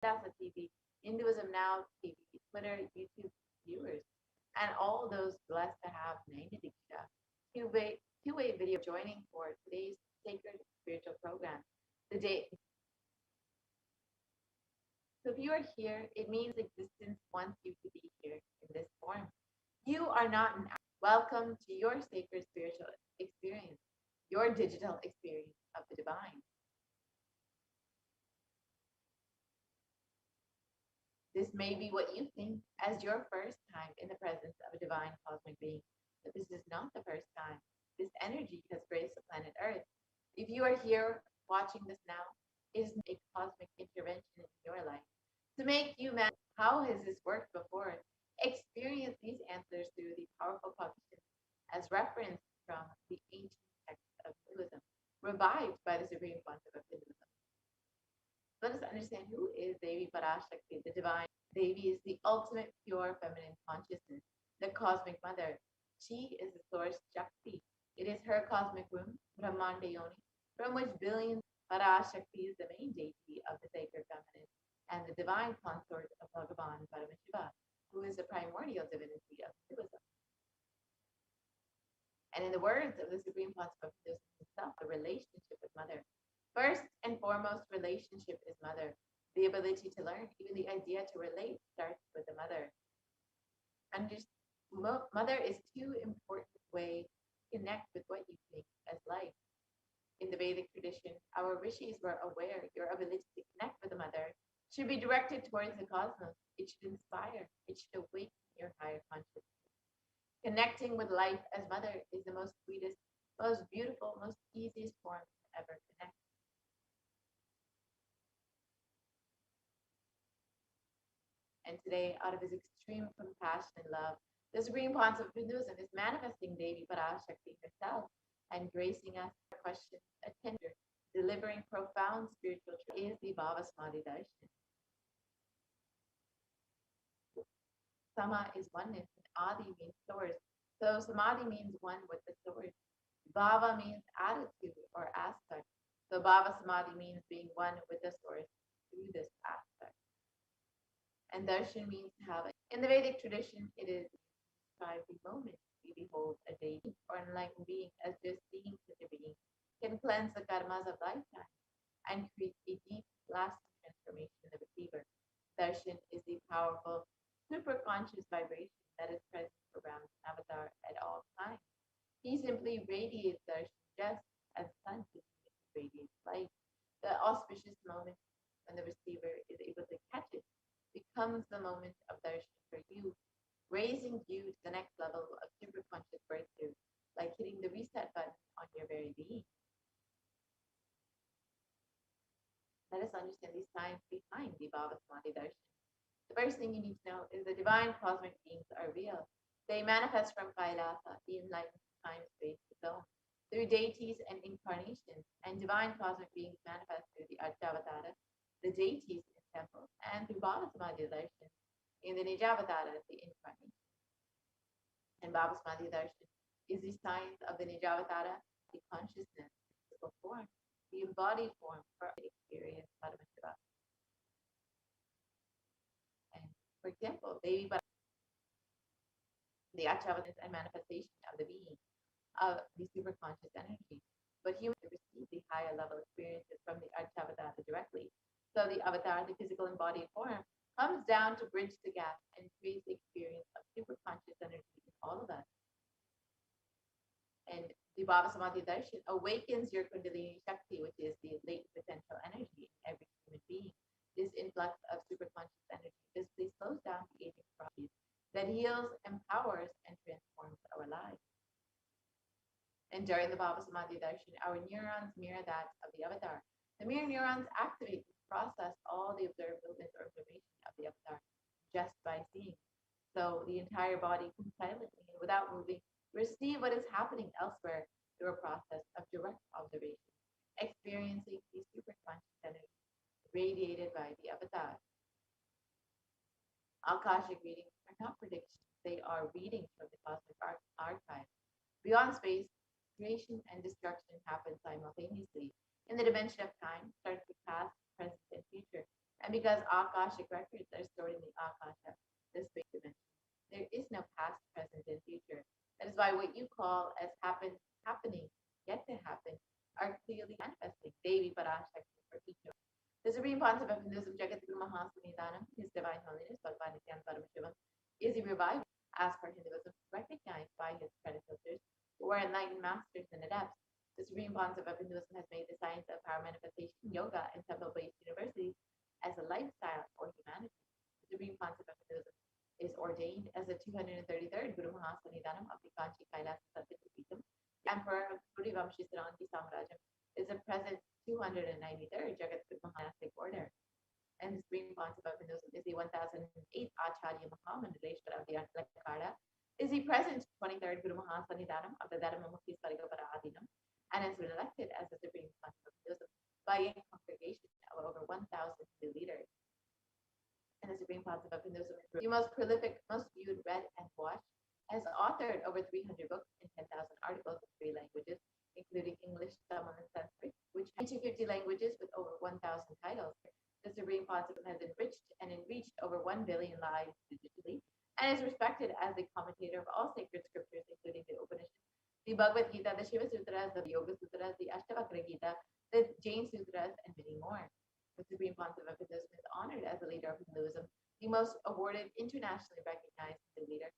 Dasa TV, Hinduism Now TV, Twitter, YouTube viewers, and all those blessed to have Naina Diksha. Two-way video joining for today's sacred spiritual program. The day. So if you are here, it means existence wants you to be here in this form. You are not an welcome to your sacred spiritual experience, your digital experience of the divine. This may be what you think as your first time in the presence of a divine cosmic being, but this is not the first time. This energy has graced the planet Earth. If you are here watching this now, it is a cosmic intervention in your life to make you man. How has this worked before? Experience these answers through the powerful cognition as referenced from the ancient text of Hinduism, revived by the supreme concept of Hinduism. Let us understand who is Devi Parashakti, the divine. Devi is the ultimate pure feminine consciousness, the cosmic mother. She is the source Shakti. It is her cosmic womb, Brahmanda Yoni, from which billions. Parashakti is the main deity of the sacred feminine and the divine consort of Bhagavan Paramashiva, who is the primordial divinity of Hinduism. And in the words of the supreme concept of Hinduism himself, the relationship with mother. First and foremost, relationship is mother. The ability to learn, even the idea to relate, starts with the mother. Mother is too important way to connect with what you think as life. In the Vedic tradition, our rishis were aware your ability to connect with the mother should be directed towards the cosmos. It should inspire. It should awaken your higher consciousness. Connecting with life as mother is the most sweetest, most beautiful, most easiest form to ever connect. And today, out of his extreme compassion and love, the supreme concept of Hinduism is manifesting Devi Parashakti herself and gracing us with questions, attention, delivering profound spiritual truth is the Bhava Samadhi Darshan. Sama is oneness, and Adi means source. So Samadhi means one with the source. Bhava means attitude or aspect. So Bhava Samadhi means being one with the source through this aspect. And darshan means to have it. In the Vedic tradition, it is described the moment we behold a deity or enlightened being as just seeing such a being can cleanse the karmas of lifetime and create a deep, lasting transformation in the receiver. Darshan is the powerful, superconscious vibration that is present around an avatar at all times. He simply radiates darshan just as the sun radiates light. The auspicious moment when the receiver is able to catch it becomes the moment of darshan for you, raising you to the next level of superconscious breakthrough, like hitting the reset button on your very being. Let us understand the science behind the Bhava Samadhi Darshan. The first thing you need to know is the divine cosmic beings are real. They manifest from Kailasa, the enlightened time-space zone, through deities and incarnations, and divine cosmic beings manifest through the Archavatara, the deities in temples, and through Bhava Samadhi Darshan, in the Nijavatara, the incarnation. And Bhava Samadhi Darshan is the science of the Nijavatara, the consciousness, physical form, the embodied form for experience Paramashiva. And for example, the Achavata and manifestation of the being of the superconscious energy. But humans receive the higher level experiences from the Achavata directly. So the avatar, the physical embodied form, comes down to bridge the gap and create the experience of superconscious energy in all of us. And the Bhava Samadhi Darshan awakens your Kundalini Shakti, which is the latent potential energy in every human being. This influx of superconscious energy physically slows down the aging process that heals, empowers, and transforms our lives. And during the Bhava Samadhi Darshan, our neurons mirror that of the avatar. The mirror neurons activate and process all the observed movements or information of the avatar just by seeing. So the entire body can silently and without moving receive what is happening elsewhere through a process of direct observation, experiencing the superconscious energy radiated by the avatar. Akashic readings are not predictions, they are readings from the cosmic archive. Beyond space, creation and destruction happen simultaneously. In the dimension of time, starts with past, present, and future. And because Akashic records are stored in the Akasha, the space dimension, there is no past, present, and future. That is why what you call as happening, yet to happen, are clearly manifesting. Devi Parashakti for each of. The Supreme Concept of Hinduism, Jagadguru Mahasanidanam, His Divine Holiness, Bhagavan Nithyananda Paramashivam, is a revival, as per Hinduism, recognized by his predecessors, who were enlightened masters and adepts. The Supreme Concept of Hinduism has made the science of power manifestation, yoga, and temple-based universities as a lifestyle for humanity. The Supreme Concept of Hinduism is ordained as the 233rd Guru Mahasanidanam of the Kanchi Kailasa Satyapitam. The Emperor Surivamshi Sarangi Samarajam is the present 293rd Jagat Monastic order. And the Supreme Concept of Hinduism is the 1008th Acharya Mahamandaleshwara of the Atlakada, is the present 23rd Guru Mahasanidanam of the Dharmamukhi Sarigopara Adinam, and has been elected as the Supreme Concept of Hinduism by a congregation of over 1,000 Hindu leaders. And the Supreme Concept of Hinduism is the most prolific, most viewed, read, and watched, has authored over 300 books and 10,000 articles in 3 languages, including English, Tamil, and Sanskrit, which have 50 languages with over 1,000 titles. The Supreme Concept has enriched and enriched over 1 billion lives digitally, and is respected as the commentator of all sacred scriptures, including the Upanishads, the Bhagavad Gita, the Shiva Sutras, the Yoga Sutras, the Ashtavakra Gita, the Jain Sutras, and many more. The Supreme Concept of Hinduism is honored as the leader of Hinduism, the most awarded, internationally recognized Hindu leader,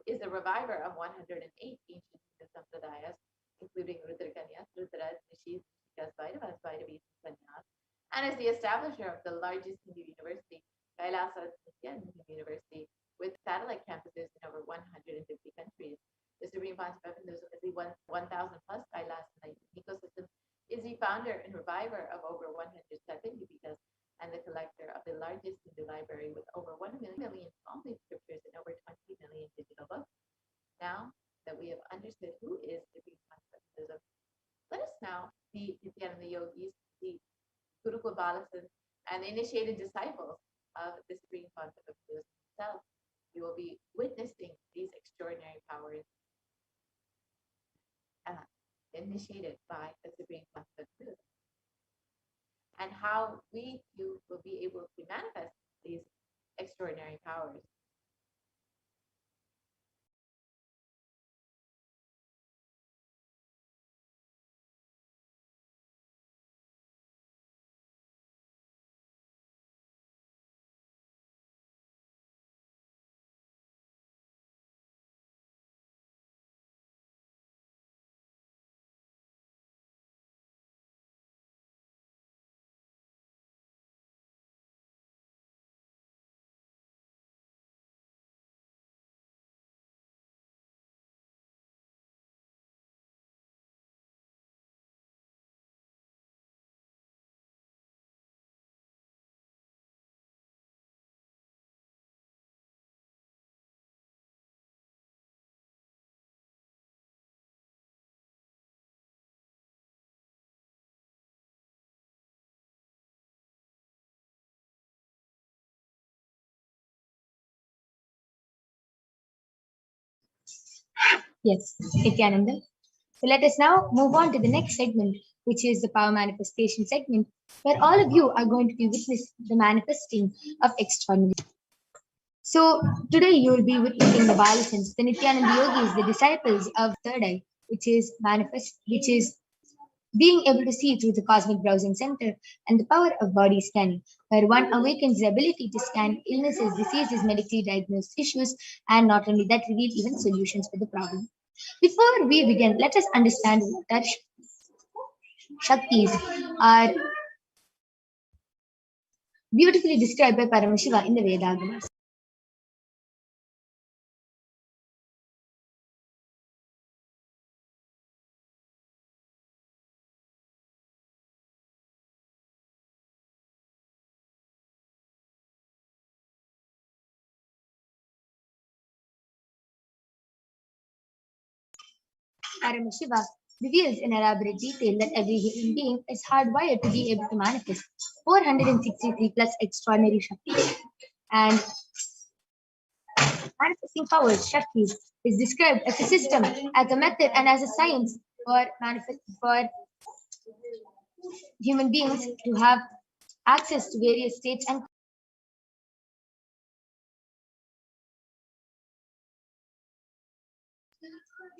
is the reviver of 108 ancient Hindu sampradayas, including Rudrakanyas, Rudras, Nishis, Nishikas, Vaidavas, Vaidavas, and Sanyas, and is the establisher of the largest Hindu university, Kailasa Nithyananda University, with satellite campuses in over 150 countries. The Supreme Concept of Hinduism is the 1,000 plus Kailasa ecosystem, is the founder and reviver of over 100 Satyapitas, and the collector of the largest Hindu library with over 1 million complete scriptures and over 20 million digital books. Now that we have understood who is the Supreme Concept of Hinduism, let us now see Nithyananda yogis, the Gurukul Balasans, and the initiated disciples of the Supreme Concept of Hinduism itself. You will be witnessing these extraordinary powers initiated by the Supreme Concept of Hinduism, and how we too will be able to manifest these extraordinary powers. Yes, Nityananda. So let us now move on to the next segment, which is the power manifestation segment, where all of you are going to be witness the manifesting of extraordinary. So today you will be witnessing the Balasans, the Nityananda yogis, the disciples of third eye, which is being able to see through the cosmic browsing center, and the power of body scanning, where one awakens the ability to scan illnesses, diseases, medically diagnosed issues, and not only that, reveal even solutions for the problem. Before we begin, let us understand what Shaktis are beautifully described by Paramashiva in the Vedagamas. Paramashiva reveals in elaborate detail that every human being is hardwired to be able to manifest 463 plus extraordinary Shaktis. And manifesting powers, Shaktis, is described as a system, as a method, and as a science for human beings to have access to various states and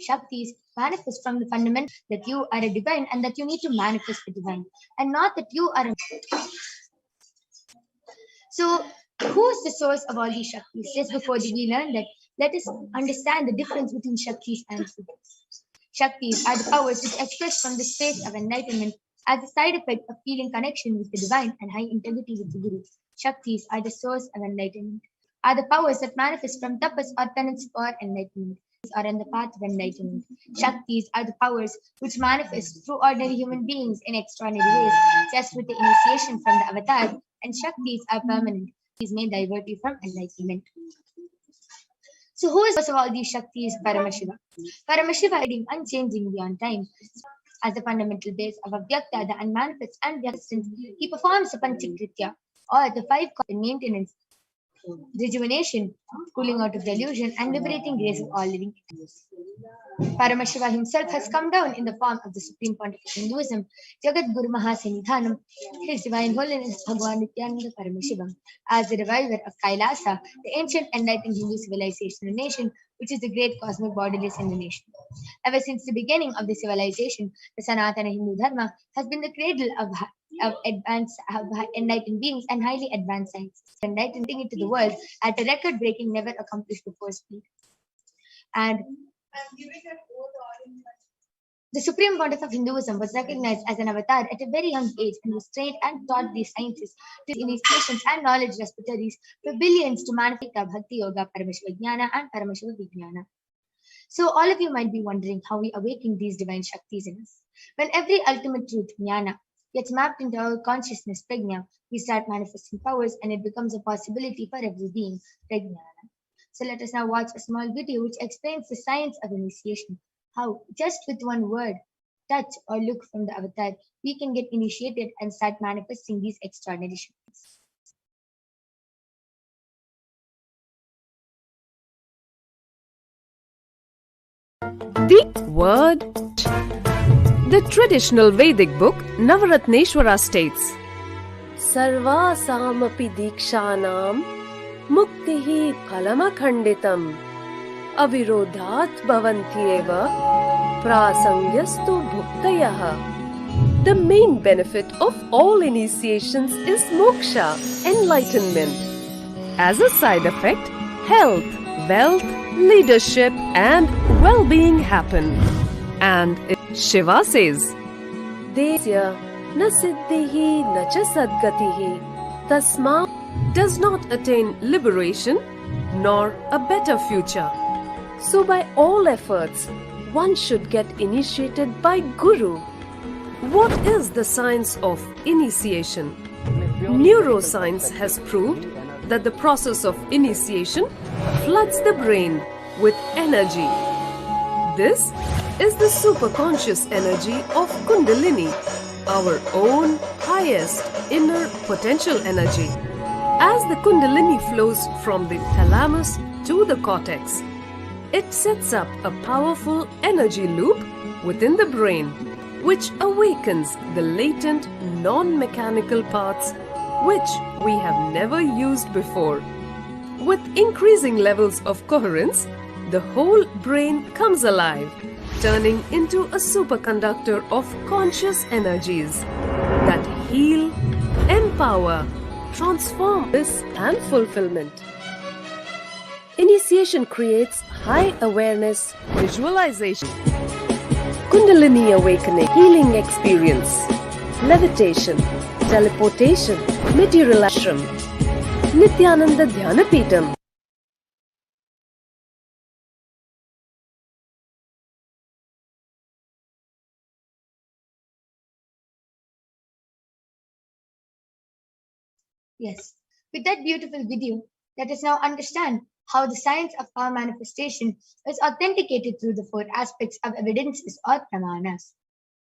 Shaktis manifest from the fundamental that you are a divine and that you need to manifest the divine, and not that you are a. So, who is the source of all these Shaktis? Just before we learn that, let us understand the difference between Shaktis and Siddhis. Shaktis are the powers which express from the space of enlightenment as a side effect of feeling connection with the divine and high integrity with the Guru. Shaktis are the source of enlightenment, are the powers that manifest from tapas or penance for enlightenment, are on the path of enlightenment. Shaktis are the powers which manifest through ordinary human beings in extraordinary ways, just with the initiation from the avatar, and Shaktis are permanent. These may divert you from enlightenment. So, who is the source of all these Shaktis? Paramashiva. Paramashiva is unchanging beyond time. As the fundamental base of Avyakta, the unmanifest and the existence, he performs the Panchakritya, or the five maintenance, rejuvenation, cooling out of delusion, and liberating grace of all living entities. Paramashiva himself has come down in the form of the Supreme Pontiff of Hinduism, Jagat Guru Mahasanidhanam, His Divine Holiness Bhagavan Nithyananda Paramashivam, as the reviver of Kailasa, the ancient enlightened Hindu civilization and nation, which is the great cosmic bodiless in the nation. Ever since the beginning of the civilization, the Sanatana Hindu Dharma has been the cradle of enlightened beings and highly advanced science, enlightening it to the world at a record-breaking, never accomplished before speed. And the Supreme Pontiff of Hinduism was recognized as an avatar at a very young age and was trained and taught these sciences to initiations and knowledge repositories for billions to manifest Bhakti Yoga, Paramashiva Jnana, and Paramashiva Vijnana. So all of you might be wondering how we awaken these divine Shaktis in us. When every ultimate truth, Jnana, gets mapped into our consciousness, Prajna, we start manifesting powers and it becomes a possibility for every being, Prajnana. So let us now watch a small video which explains the science of initiation. How, just with one word, touch, or look from the avatar, we can get initiated and start manifesting these extraordinary Shaktis. The word. The traditional Vedic book Navaratneshwara states, Sarvasamapi dikshanam muktihi phalamakhanditam avirodhat bhavantyeva prasangyastu bhuktayah. The main benefit of all initiations is moksha, enlightenment. As a side effect, health, wealth, leadership and well-being happen. And Shiva says, Desya na siddhihi na cha sadgatihi tasma does not attain liberation nor a better future. So by all efforts, one should get initiated by Guru. What is the science of initiation? Neuroscience has proved that the process of initiation floods the brain with energy. This is the superconscious energy of Kundalini, our own highest inner potential energy. As the Kundalini flows from the thalamus to the cortex, it sets up a powerful energy loop within the brain, which awakens the latent non-mechanical parts which we have never used before. With increasing levels of coherence, the whole brain comes alive, turning into a superconductor of conscious energies that heal, empower, transform this and fulfillment. Initiation creates high awareness, visualization, Kundalini awakening, healing experience, levitation, teleportation, materialization, Nithyananda Dhyanapitham. Yes, with that beautiful video, let us now understand how the science of power manifestation is authenticated through the four aspects of evidences or pramanas.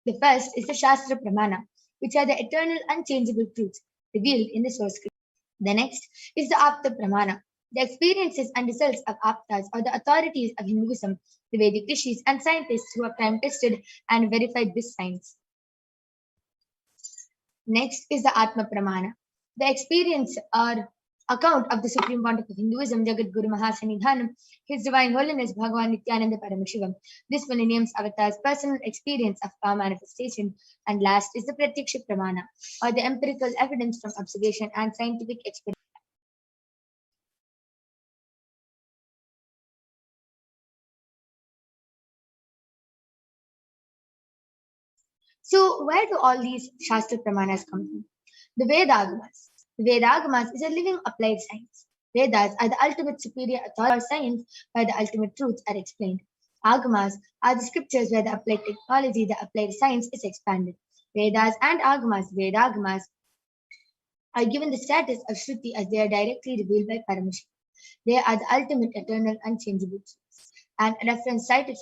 The first is the Shastra Pramana, which are the eternal unchangeable truths revealed in the source scripture. The next is the Apta Pramana, the experiences and results of Aptas or the authorities of Hinduism, the Vedic rishis and scientists who have time tested and verified this science. Next is the Atma Pramana, The experience or account of the Supreme Pontiff of Hinduism, Jagat Guru Mahasanidhanam, His Divine Holiness Bhagavan Nithyananda Paramashivam, this millennium's avatar's personal experience of power manifestation. And last is the Pratyaksha Pramana, or the empirical evidence from observation and scientific experience. So, where do all these Shastra Pramanas come from? The Vedagamas. The Vedagamas is a living applied science. Vedas are the ultimate superior authority or science where the ultimate truths are explained. Agamas are the scriptures where the applied technology, the applied science is expanded. Vedas and Agamas, Vedagamas, are given the status of Shruti as they are directly revealed by Paramashiva. They are the ultimate eternal unchangeable truths. And a reference cited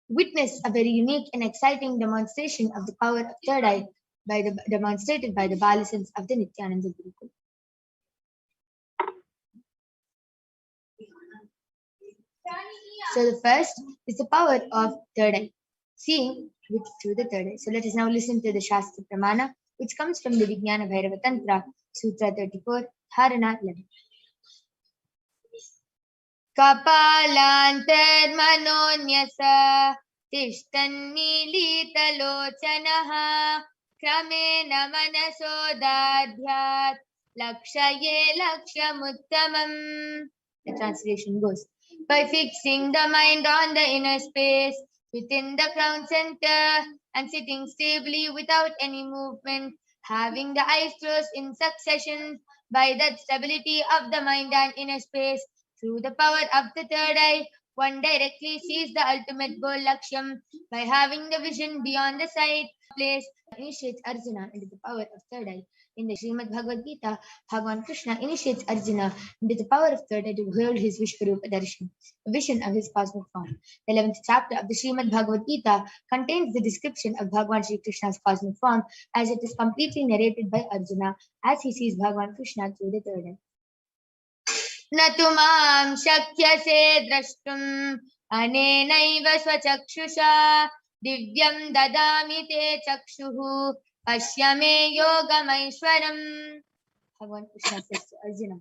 witness a very unique and exciting demonstration of the power of third eye demonstrated by the Balasans of the Nithyananda Gurukul. So the first is the power of third eye, seeing through the third eye. So let us now listen to the Shastra Pramana, which comes from the Vijnana Bhairava Tantra, Sutra 34, Dharana 11. Kapalantarmanonyasa tishtannilitalochanaha kramena manasodadhyat lakshaye lakshamuttamam. The translation goes, by fixing the mind on the inner space within the crown center and sitting stably without any movement, having the eyes closed in succession, by that stability of the mind and inner space, through the power of the third eye, one directly sees the ultimate goal Laksham. By having the vision beyond the sight place, initiates Arjuna into the power of third eye. In the Srimad Bhagavad Gita, Bhagavan Krishna initiates Arjuna into the power of third eye to behold his Vishwarupa Darshan, a vision of his cosmic form. The 11th chapter of the Srimad Bhagavad Gita contains the description of Bhagavan Sri Krishna's cosmic form as it is completely narrated by Arjuna as he sees Bhagavan Krishna through the third eye. न तु मां शक्यसे द्रष्टुम् अनेनैव स्वचक्षुषा दिव्यं ददामि ते चक्षुः पश्य मे योगमैश्वरम्. Bhagavan Krishna says to Arjuna,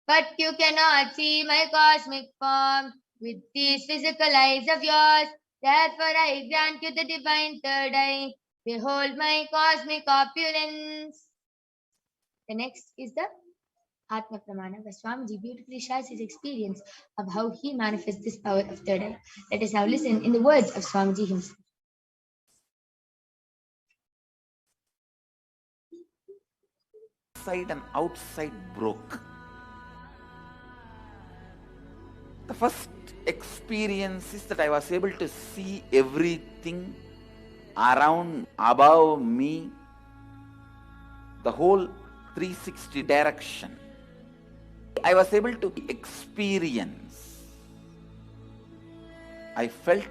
but you cannot see my cosmic form with these physical eyes of yours. Therefore I grant you the divine third eye. Behold my cosmic opulence. The next is the Atma Pramana, where Swamiji beautifully shares his experience of how he manifests this power of third eye. Let us now listen in the words of Swamiji himself. Inside and outside broke. The first experience is that I was able to see everything around, above me, the whole 360 direction. I was able to experience. I felt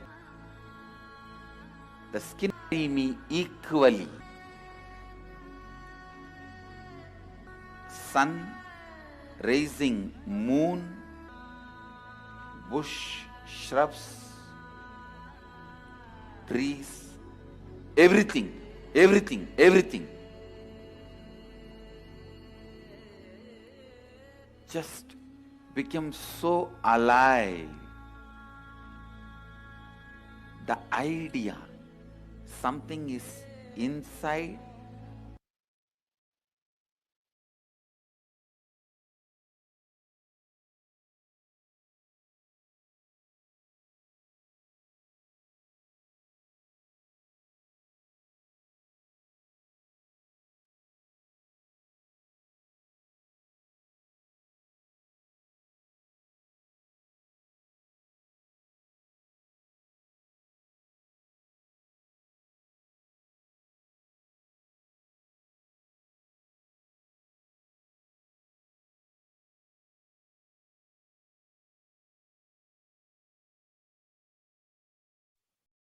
the skin in me equally. Sun, rising moon, bush, shrubs, trees, everything. Just became so alive. The idea, something is inside.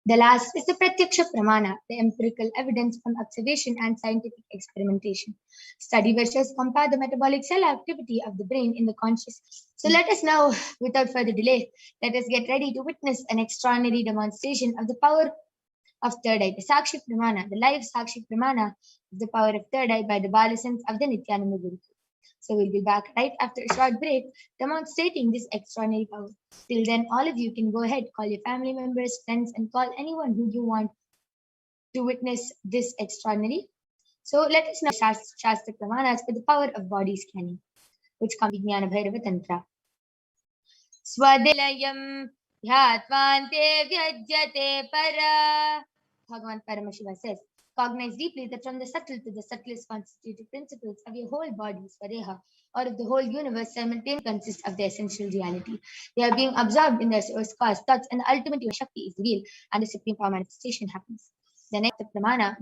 The last is the Pratyaksha Pramana, the empirical evidence from observation and scientific experimentation. Study versus compare the metabolic cell activity of the brain in the conscious. So let us now, without further delay, let us get ready to witness an extraordinary demonstration of the power of third eye, the Sakshi Pramana, the live Sakshi Pramana of the power of third eye by the Balasans of the Nithyananda Gurukul. So we'll be back right after a short break, demonstrating this extraordinary power. Till then, all of you can go ahead, call your family members, friends, and call anyone who you want to witness this extraordinary. So let us know Shastra Pramanas for the power of body scanning, which comes from Jnana Bhairava Tantra. Swadilayam Dhyattvante Vyajyate Para. Bhagavan Paramashiva says, cognize deeply that from the subtle to the subtlest constitutive principles of your whole body, Swadeha, or of the whole universe, simultaneously consist of the essential reality. They are being absorbed in their source cause, thoughts, and the ultimate Shakti is revealed, and the supreme power manifestation happens. The next pramana,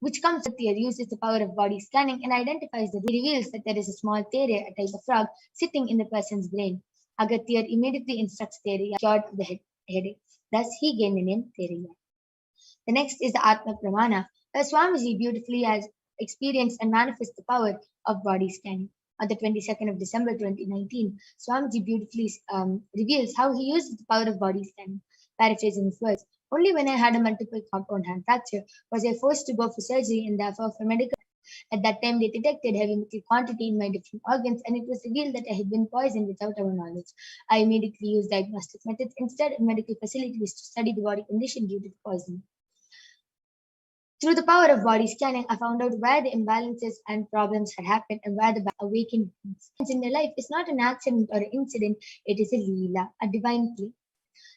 which comes with theory, uses the power of body scanning and identifies that it reveals that there is a small tere, a type of frog, sitting in the person's brain. Agatyar immediately instructs Teriya, cured of the headache. Thus, he gained the name Teriya. The next is the Atma Pramana, where Swamiji beautifully has experienced and manifests the power of body scanning. On the 22nd of December 2019, Swamiji beautifully reveals how he uses the power of body scanning. Paraphrasing his words, only when I had a multiple compound hand fracture was I forced to go for surgery and therefore for medical. At that time, they detected heavy metal quantity in my different organs, and it was revealed that I had been poisoned without our knowledge. I immediately used diagnostic methods instead of medical facilities to study the body condition due to the poisoning. Through the power of body scanning, I found out where the imbalances and problems had happened and where the awakening in their life is not an accident or an incident, it is a leela, a divine play.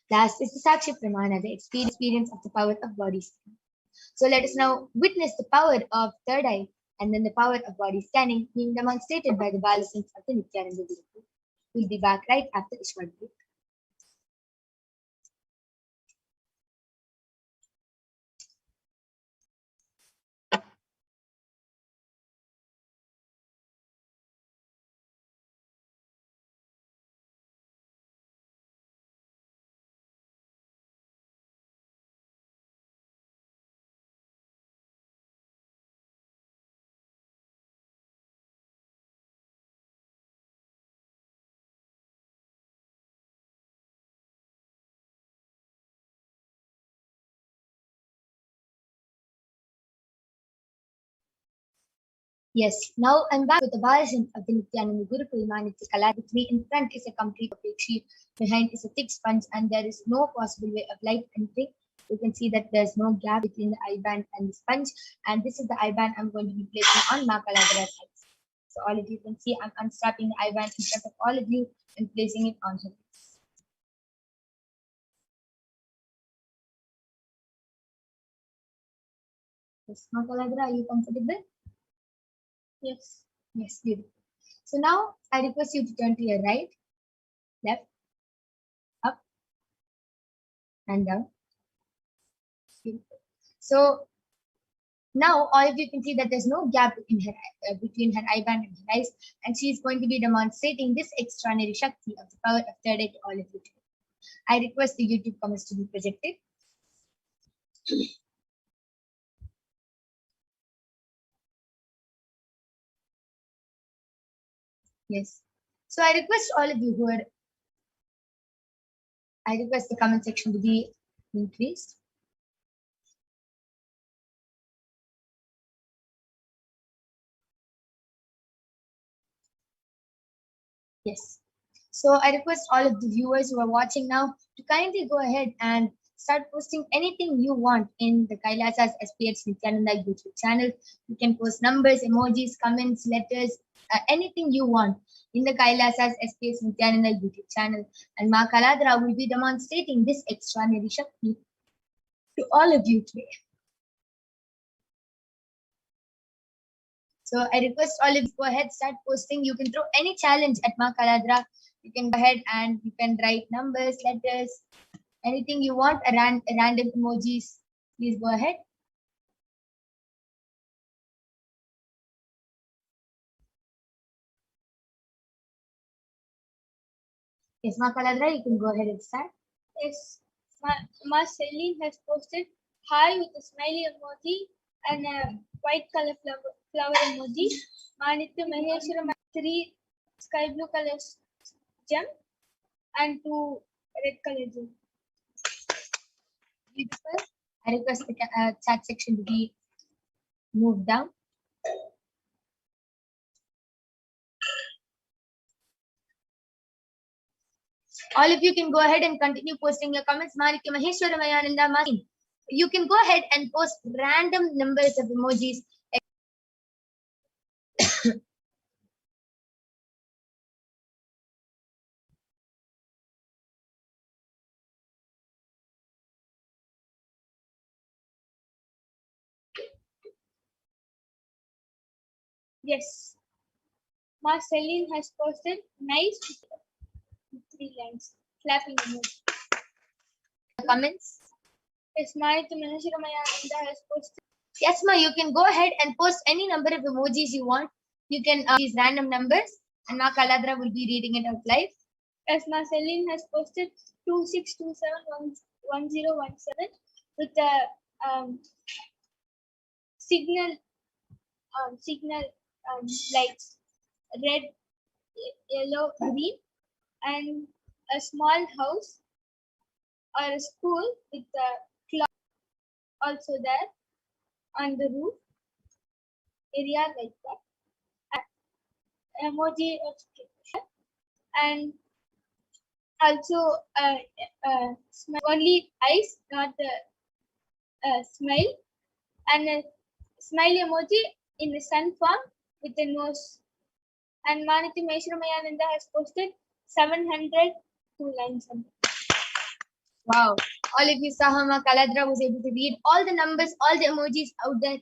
Last is the Sakshi Pramana, the experience of the power of body scanning. So let us now witness the power of third eye and then the power of body scanning being demonstrated by the Balasins of the Nithyananda Gurukul. We'll be back right after this short break. Yes, now I'm back with the Balasins of the Nithyananda Gurukul Manitya Kala. With me in front is a complete opaque sheet, behind is a thick sponge, and there is no possible way of light entering. You can see that there's no gap between the eye band and the sponge, and this is the eye band I'm going to be placing on Makaladara's eyes. So all of you can see I'm unstrapping the eye band in front of all of you and placing it on her. Yes, Makaladara, are you comfortable? Yes. Yes, beautiful. So now I request you to turn to your right, left, up, and down. Beautiful. So now all of you can see that there's no gap in her, between her eye band and her eyes, and she is going to be demonstrating this extraordinary Shakti of the power of third eye to all of you today. I request the YouTube comments to be projected. Yes. So I request all of you I request the comment section to be increased. Yes. So I request all of the viewers who are watching now to kindly go ahead and start posting anything you want in the Kailasa's SPH Nithyananda YouTube channel. You can post numbers, emojis, comments, letters, anything you want in the Kailasa's SPH Nithyananda YouTube channel. And Ma Kaladra will be demonstrating this extraordinary Shakti to all of you today. So I request all of you go ahead, start posting. You can throw any challenge at Ma Kaladra. You can go ahead and you can write numbers, letters, anything you want, random emojis. Please go ahead. Yes, Ma Kaladra, you can go ahead and start. Yes, Ma Celine has posted hi with a smiley emoji and a white color flower emoji. Manitya Maheshwara 3 sky blue color gem and 2 red color gem. Beautiful. I request the chat section to be moved down. All of you can go ahead and continue posting your comments. Manikya Maheshwara Mayananda Masin. You can go ahead and post random numbers of emojis. Yes. Ma Celine has posted nice with 3 lines. Clapping emoji. Comments. Yes, Manikya Maheshwara Mayananda has posted. Yes, ma, you can go ahead and post any number of emojis you want. You can these random numbers, and Ma Kaladra will be reading it out live. As Ma Celine has posted 26271017 with the signal lights red, yellow, green, and a small house or a school with a clock also there on the roof area like that. Emoji of and also only eyes, not the smile, and a smile emoji in the sun form with a nose. And Manikya Maheshwara Mayananda has posted 702 lines. Wow. All of you saw how Ma Kaladra was able to read all the numbers, all the emojis out there,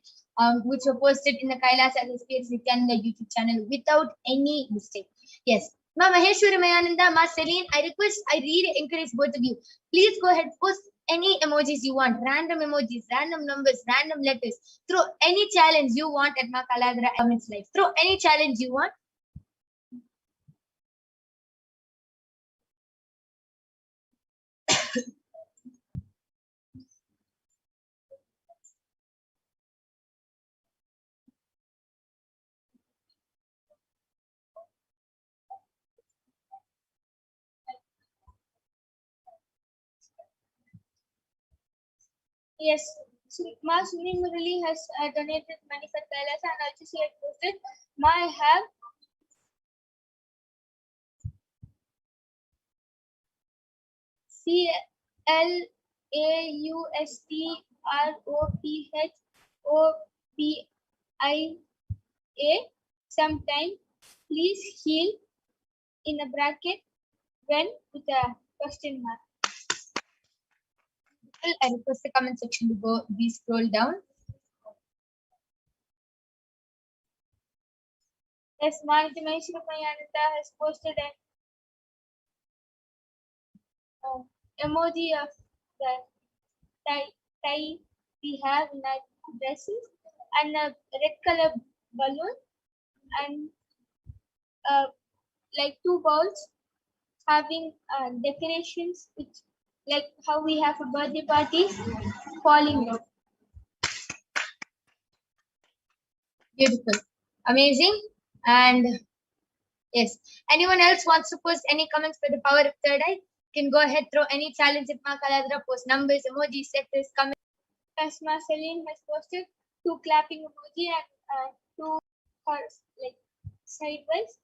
which were posted in the Kailasa HDH Nithyananda YouTube channel without any mistake. Yes. Ma Maheshwari Mayananda, Ma Celine, I really encourage both of you. Please go ahead, post any emojis you want, random emojis, random numbers, random letters. Throw any challenge you want at Ma Kaladra comments live. Throw any challenge you want. Yes, Ma Suni Murali has donated money for Kailasa, and also she had posted, Ma, I have CLAUSTROPHOBIA. Sometime, please heal in a bracket when with a question mark. I request the comment section to be scrolled down. Yes, Manikya Maheshwara Mayananda has posted an emoji of the tie we have in our dresses and a red color balloon and like 2 bowls having decorations which like how we have a birthday parties falling down. Beautiful. Amazing. And yes, anyone else wants to post any comments for the power of third eye? Can go ahead, throw any challenge at Ma Kaladra, post numbers, emojis, letters, comments. As Ma Celine has posted 2 clapping emoji and 2 hearts like sideways,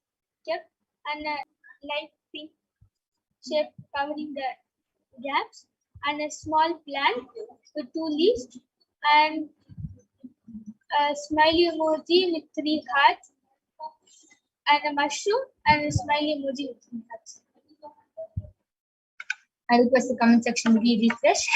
yep, and a light pink shape covering the gaps, and a small plant with 2 leaves, and a smiley emoji with 3 hearts, and a mushroom, and a smiley emoji with 3 hearts. I request the comment section to be refreshed.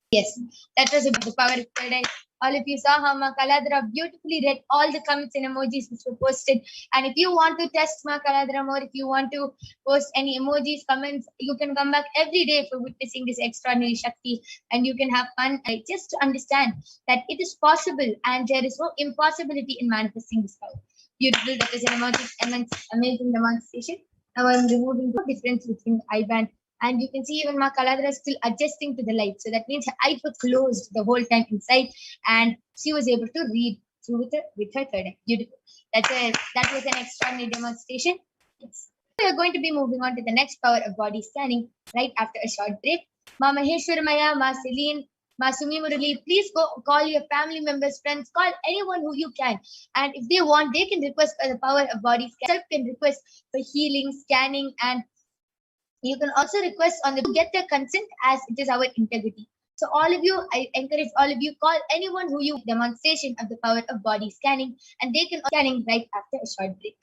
Yes, that was about the power of third eye. All of you saw how Ma Kaladra beautifully read all the comments and emojis which were posted. And if you want to test Ma Kaladra more, if you want to post any emojis, comments, you can come back every day for witnessing this extraordinary Shakti, and you can have fun. Just to understand that it is possible and there is no impossibility in manifesting this power. Beautiful, that is an amazing demonstration. Now I'm removing the difference between eye band, and you can see even Ma Kaladra is still adjusting to the light. So that means her eyes were closed the whole time inside, and she was able to read through with her third eye. Beautiful. That was an extraordinary demonstration. Yes. We are going to be moving on to the next power of body scanning right after a short break. Ma Maheshwaramaya, Ma Celine, Ma Sumi Murali, please go call your family members, friends, call anyone who you can. And if they want, they can request for the power of body scan. Can request for healing, scanning, and you can also request on the to get their consent, as it is our integrity. So all of you, I encourage all of you, call anyone who you demonstration of the power of body scanning, and they can scanning right after a short break.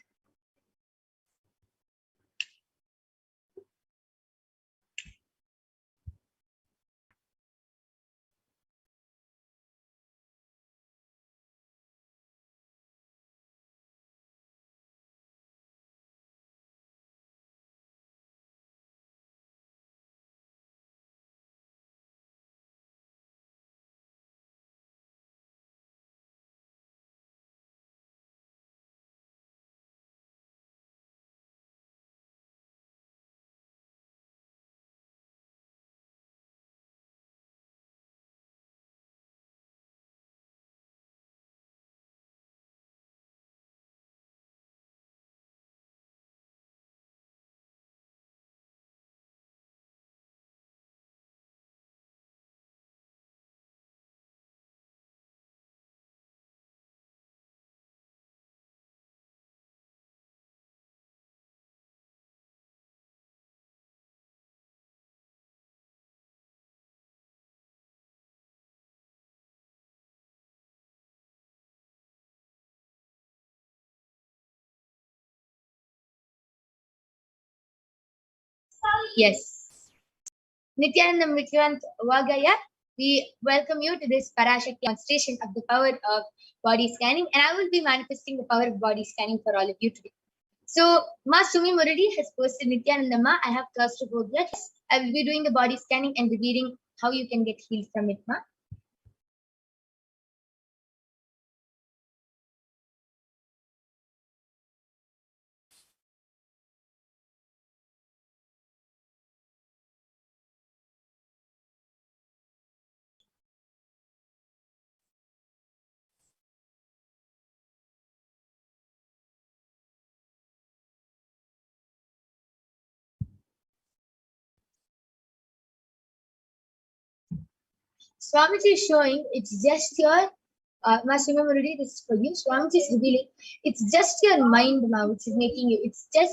Yes. Nithyananda Vagaya, we welcome you to this Parashakti demonstration of the power of body scanning, and I will be manifesting the power of body scanning for all of you today. So, Ma Sumi Murali has posted Nithyananda Ma, I have claustrophobia. I will be doing the body scanning and revealing how you can get healed from it, Ma. Swamiji is showing it's just your Masima Murali, this is for you. Swamiji is revealing it's just your mind now which is making you. It's just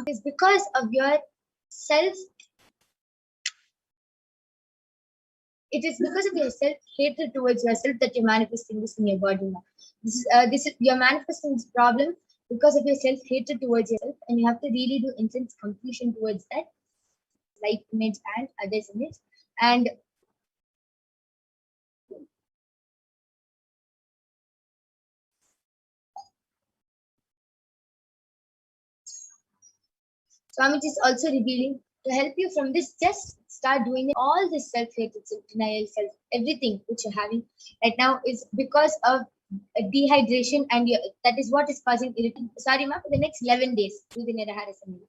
it's because of your self. It is because of your self hatred towards yourself that you're manifesting this in your body now. This is you're manifesting this problem because of your self hatred towards yourself, and you have to really do intense confusion towards that life image and others image. And Swamiji is also revealing to help you from this, just start doing all this self-hatred, self-denial, everything which you're having right now is because of dehydration, and that is what is causing irritation. Sorry, ma, for the next 11 days, do the Nirahara Samyama.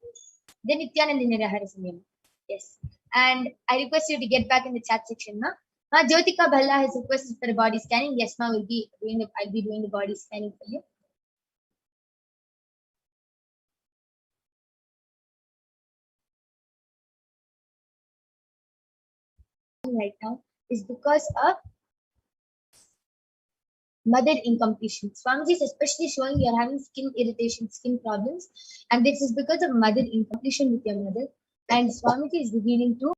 Then Nityananda Nirahara Samyama. Yes. And I request you to get back in the chat section, ma. Ma Jyotika Bhalla has requested for a body scanning. Yes, ma, I'll be doing the body scanning for you. Right now is because of mother incompletion. Swamiji is especially showing you are having skin irritation, skin problems, and this is because of mother incompletion with your mother. And Swamiji is revealing to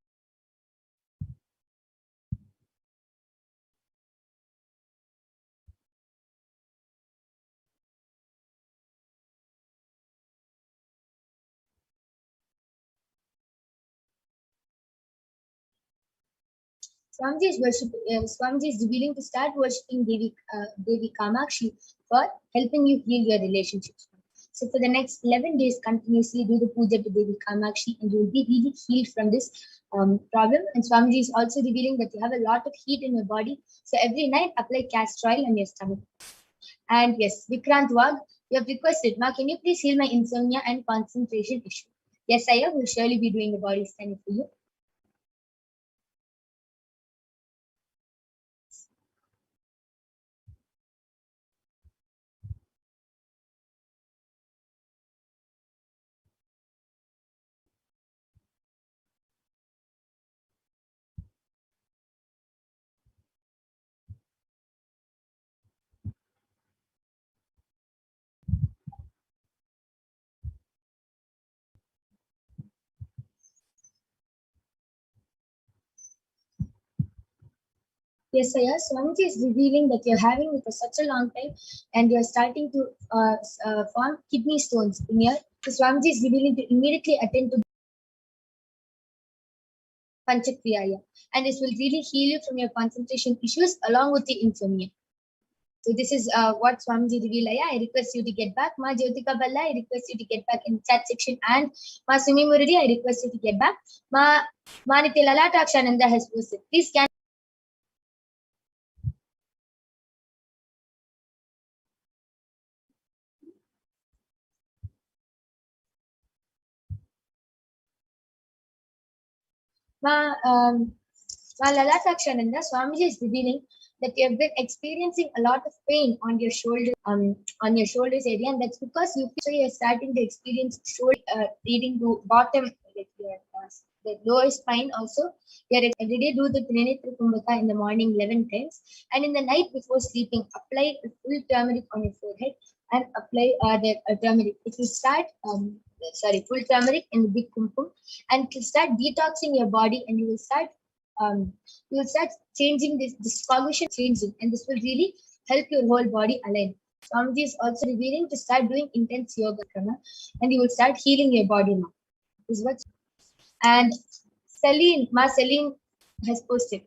Swamiji is willing to start worshipping Devi Kamakshi for helping you heal your relationships. So for the next 11 days, continuously do the puja to Devi Kamakshi and you will be really healed from this problem. And Swamiji is also revealing that you have a lot of heat in your body. So every night, apply castor oil on your stomach. And yes, Vikrant Wag, you have requested, Ma, can you please heal my insomnia and concentration issue? Yes, I will surely be doing the body scanning for you. Yes, Saya. Swamiji is revealing that you're having it for such a long time and you're starting to form kidney stones in your. So Swamiji is revealing to immediately attend to Panchakriyaya and this will really heal you from your concentration issues along with the insomnia. So this is what Swamiji revealed. I request you to get back. Ma Jyotika Balla, I request you to get back in the chat section. And Ma Sumi Muradi, I request you to get back. Ma Nitya Lalatakshananda has posted. Please can. Ma Lalatakshananda, Swamiji is revealing that you have been experiencing a lot of pain on your shoulders area, and that's because you're starting to experience shoulder leading to bottom, like the lower spine also. You're every day do the Trinitra Kumbhaka in the morning 11 times, and in the night before sleeping, apply full turmeric on your forehead and apply the turmeric. It will start full turmeric in the big kumkum, and it will start detoxing your body, and you will start changing this cognition changing, and this will really help your whole body align. Swamiji is also revealing to start doing intense yoga, and you will start healing your body now. Is what. And Celine has posted.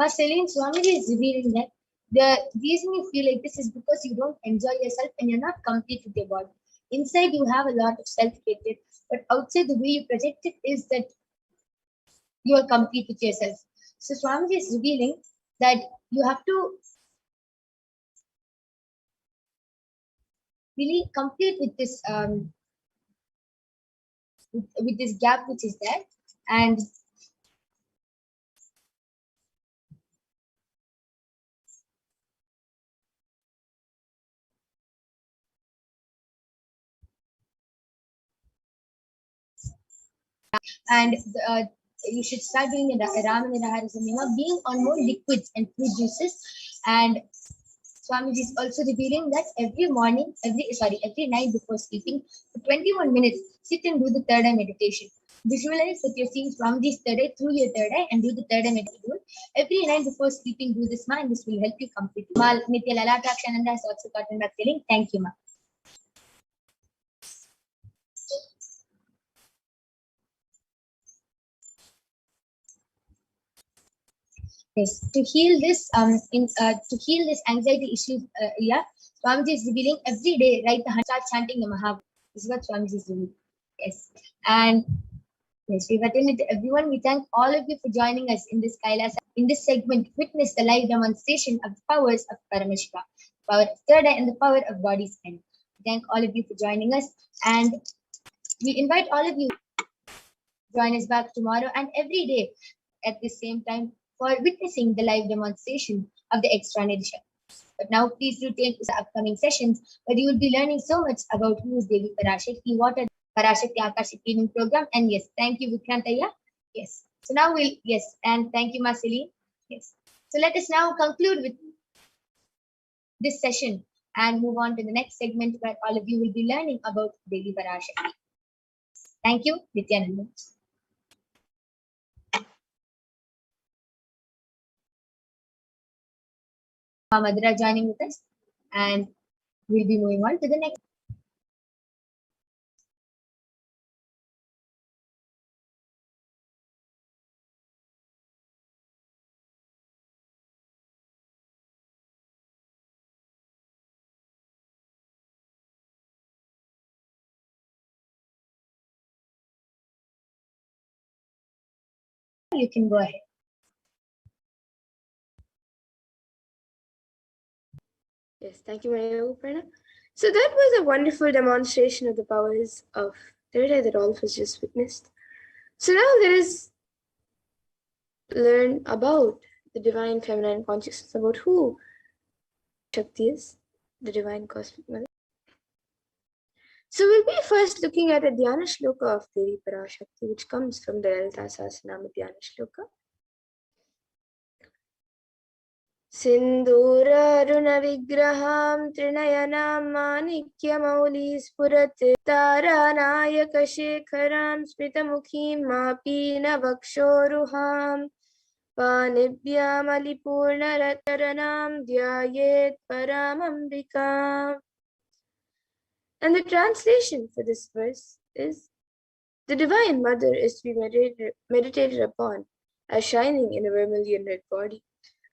Celine, Swamiji is revealing that the reason you feel like this is because you don't enjoy yourself and you're not complete with your body. Inside, you have a lot of self-hatred, but outside, the way you project it is that you are complete with yourself. So Swamiji is revealing that you have to really complete with this with this gap which is there, and you should start doing the Raman Nirahara, being on more liquids and fruit juices. And Swamiji is also revealing that every night before sleeping, for 21 minutes, sit and do the third eye meditation. Visualize that you're seeing Swamiji's third eye through your third eye and do the third eye meditation. Every night before sleeping, do this, and this will help you complete. Ma Nitya Lalatakshananda has also gotten back telling, thank you, ma. Yes, to heal this anxiety issues, Swamiji is revealing every day, right? Start chanting the Maha. This is what Swamiji is doing. Yes, and yes, we've attended everyone. We thank all of you for joining us in this Kailas. In this segment, witness the live demonstration of the powers of Paramashiva, power of third eye, and the power of body scan. We thank all of you for joining us, and we invite all of you to join us back tomorrow and every day at the same time for witnessing the live demonstration of the extraordinary Shakti. But now please do take the upcoming sessions where you will be learning so much about who is Devi Parashakti, what are Parashakti Akashik Training Program, and yes, thank you Vikrantaya. Yes. So now and thank you Marceline. Yes. So let us now conclude with this session and move on to the next segment where all of you will be learning about Devi Parashakti. Thank you, Nithyananda. Madhura joining with us, and we'll be moving on to the next. you can go ahead. Yes, thank you, Maya. So that was a wonderful demonstration of the powers of third eye that all of us just witnessed. So now let us learn about the divine feminine consciousness, about who Shakti is, the divine cosmic mother. So we'll be first looking at a Dhyana Shloka of Devi Parashakti, which comes from the Lalita Sahasranama Dhyana Shloka. सिन्दूरारुणविग्रहां त्रिनयनां माणिक्यमौली स्फुरत् तारानायकशेखरां स्मितमुखीं मापीनवक्षोरुहां पाणिभ्यामलिपूर्णरतरणां ध्यायेत् परामम्बिकाम्. And the translation for this verse is, the Divine Mother is to be meditated upon as shining in a vermilion red body,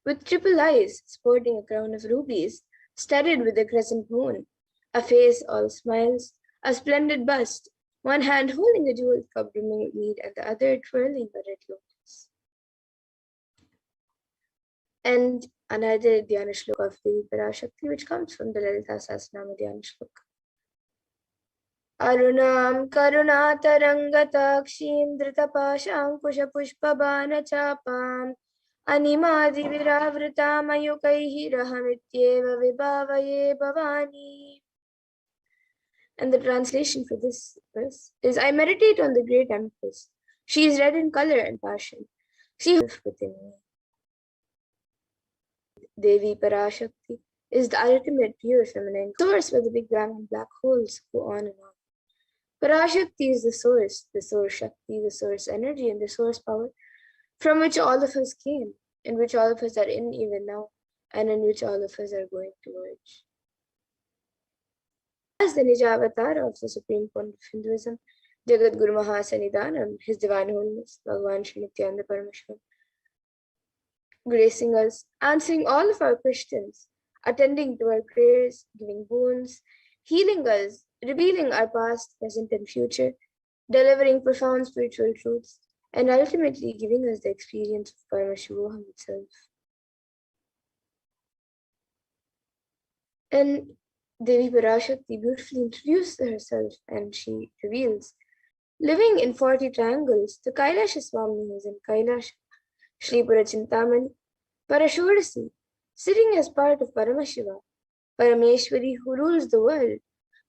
with triple eyes, sporting a crown of rubies, studded with a crescent moon, a face all smiles, a splendid bust, one hand holding a jeweled cup brimming with mead, and the other twirling a red lotus. And another Dhyana Shloka of Devi Parashakti, which comes from the Lalita Sahasranama Dhyana Shloka. Arunam karunatarangatakshin dhritapaşankuşapuşpabanachapam animadiviravritamayukaihi rahamityeva vibhavaye bhavani. And the translation for this verse is, I meditate on the great Empress. She is red in color and passion. She lives within me. Devi Parashakti is the ultimate pure feminine source where the Big Bang and black holes go on and on. Parashakti is the source Shakti, the source energy, and the source power from which all of us came, in which all of us are in even now, and in which all of us are going to merge. As the Nija avatar of the Supreme Point of Hinduism, Jagat Guru Mahasanidanam, His Divine Holiness, Bhagavan Shri Nithyananda Paramashivam, gracing us, answering all of our questions, attending to our prayers, giving boons, healing us, revealing our past, present, and future, delivering profound spiritual truths, and ultimately giving us the experience of Paramashivoham itself. And Devi Parashakti beautifully introduced herself, and she reveals, living in 40 triangles, the Kailasha Swami is in Kailasha, Shripura Chintamani, Parashodasi, sitting as part of Paramashiva, Parameshwari who rules the world,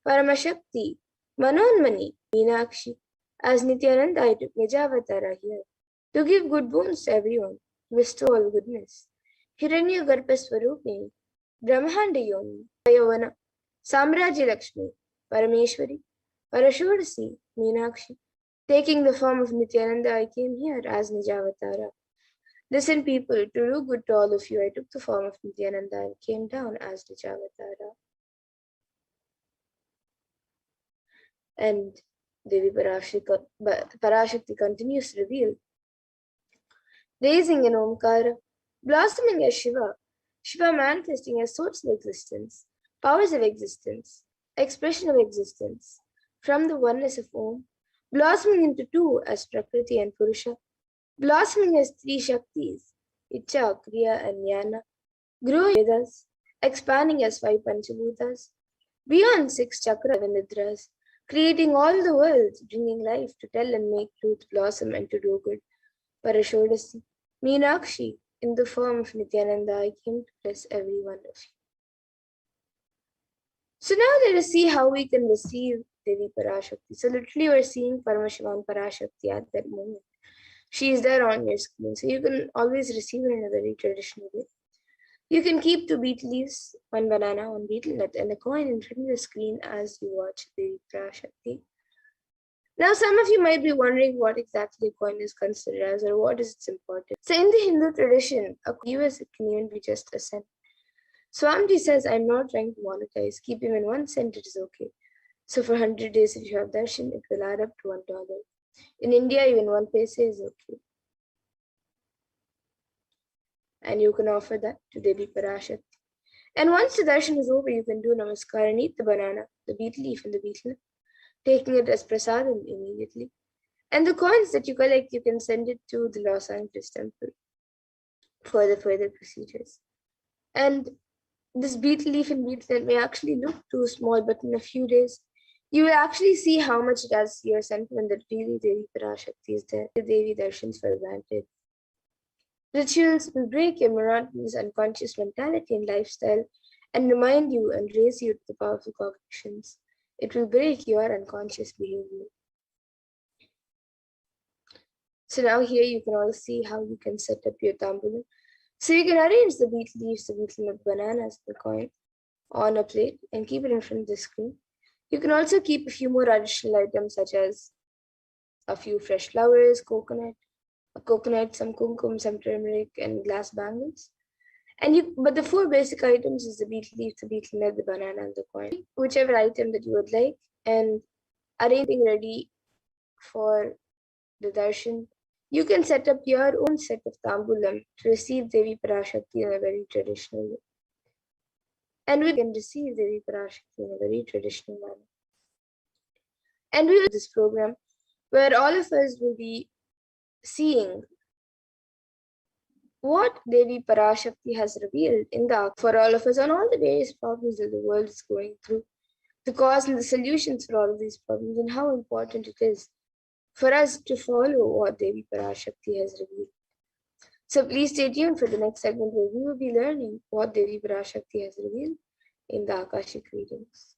Paramashakti, Manonmani, Meenakshi. As Nithyananda, I took Nijavatara here to give good boons to everyone, to bestow all goodness. Hiranya Garpaswarupini, Brahmanda Yomi, Vayavana, Samraji Lakshmi, Parameshwari, Parashodasi, Meenakshi. Taking the form of Nithyananda, I came here as Nijavatara. Listen, people, to do good to all of you, I took the form of Nithyananda and came down as Nijavatara. And Devi Parashakti continues to reveal, raising an Omkara, blossoming as Shiva, Shiva manifesting as source of existence, powers of existence, expression of existence, from the oneness of Om, blossoming into two as Prakriti and Purusha, blossoming as three Shaktis, Icha, Kriya, and Jnana, growing Vedas, expanding as 5 Panchabhutas, beyond 6 chakras and nidras, creating all the worlds, bringing life to tell and make truth blossom and to do good. Parashodasi, Meenakshi, in the form of Nithyananda, I came to bless every one of you. So now let us see how we can receive Devi Parashakti. So literally we're seeing Paramashiva and Parashakti at that moment. She is there on your screen, so you can always receive her in a very traditional way. You can keep 2 betel leaves, 1 banana, 1 betel nut, and a coin in front of the screen as you watch Devi Parashakti. Now, some of you might be wondering what exactly a coin is considered as, or what is its importance. So, in the Hindu tradition, a US, it can even be just a cent. Swamiji says, I'm not trying to monetize. Keep even 1 cent, it is okay. So, for 100 days, if you have darshan, it will add up to $1. In India, even 1 paise is okay. And you can offer that to Devi Parashakti. And once the darshan is over, you can do namaskar and eat the banana, the betel leaf, and the betel nut, taking it as prasadam immediately. And the coins that you collect, you can send it to the Los Angeles temple for the further procedures. And this beetle leaf and beetle nut may actually look too small, but in a few days, you will actually see how much it has your sentiment that really Devi Parashakti is there. The Devi Darshans for granted. Rituals will break your monotonous unconscious mentality and lifestyle and remind you and raise you to the powerful cognitions. It will break your unconscious behavior. So now here you can all see how you can set up your tambulan. So you can arrange the beetle leaves, the beetle nut, bananas, the coin on a plate and keep it in front of the screen. You can also keep a few more additional items such as a few fresh flowers, a coconut, some kumkum, some turmeric, and glass bangles. But the four basic items is the beetle leaf, the beetle nut, the banana, and the coin. Whichever item that you would like, and arranging ready for the darshan. You can set up your own set of tambulam to receive Devi Parashakti in a very traditional way. And we can receive Devi Parashakti in a very traditional manner. And we will do this program where all of us will be seeing what Devi Parashakti has revealed in the for all of us on all the various problems that the world is going through, the cause and the solutions for all of these problems, and how important it is for us to follow what Devi Parashakti has revealed. So please stay tuned for the next segment where we will be learning what Devi Parashakti has revealed in the Akashic readings.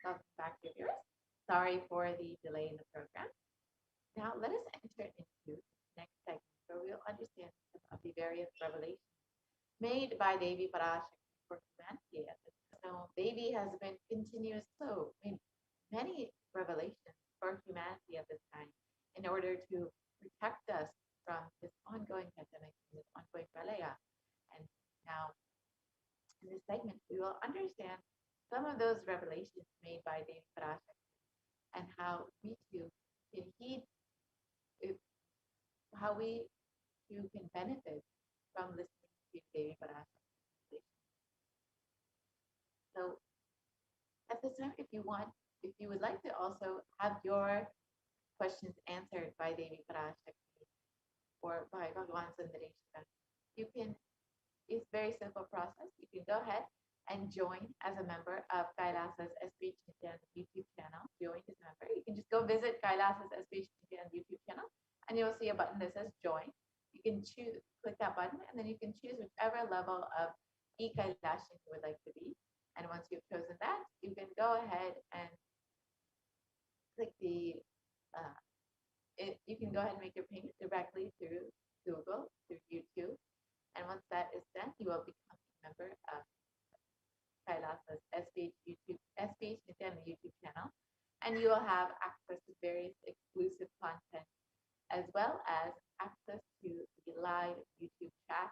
Welcome back, viewers. Sorry for the delay in the program. Now let us enter into the next segment where we'll understand some of the various revelations made by Devi Parashakti for humanity. So Devi has been many revelations for humanity at this time in order to protect us from this ongoing pandemic, this ongoing pralaya. And now in this segment, we will understand some of those revelations made by Devi Parashakti and how we too can heed, how we too can benefit from listening to Devi Parashakti. So at this time, if you would like to also have your questions answered by Devi Parashakti or by Bhagavan Sundareshwara, you can, it's very simple process. You can go ahead and join as a member of Kailasa's SPH Nithyananda YouTube channel. Join as a member. You can just go visit Kailasa's SPH Nithyananda YouTube channel and you'll see a button that says join. You can click that button, and then you can choose whichever level of e-Kailashan you would like to be. And once you've chosen that, you can go ahead and click you can go ahead and make your payment directly through Google, through YouTube. And once that is done, you will become a member of Kailasa's SPH Nithyananda YouTube channel. And you will have access to various exclusive content as well as access to the live YouTube chat.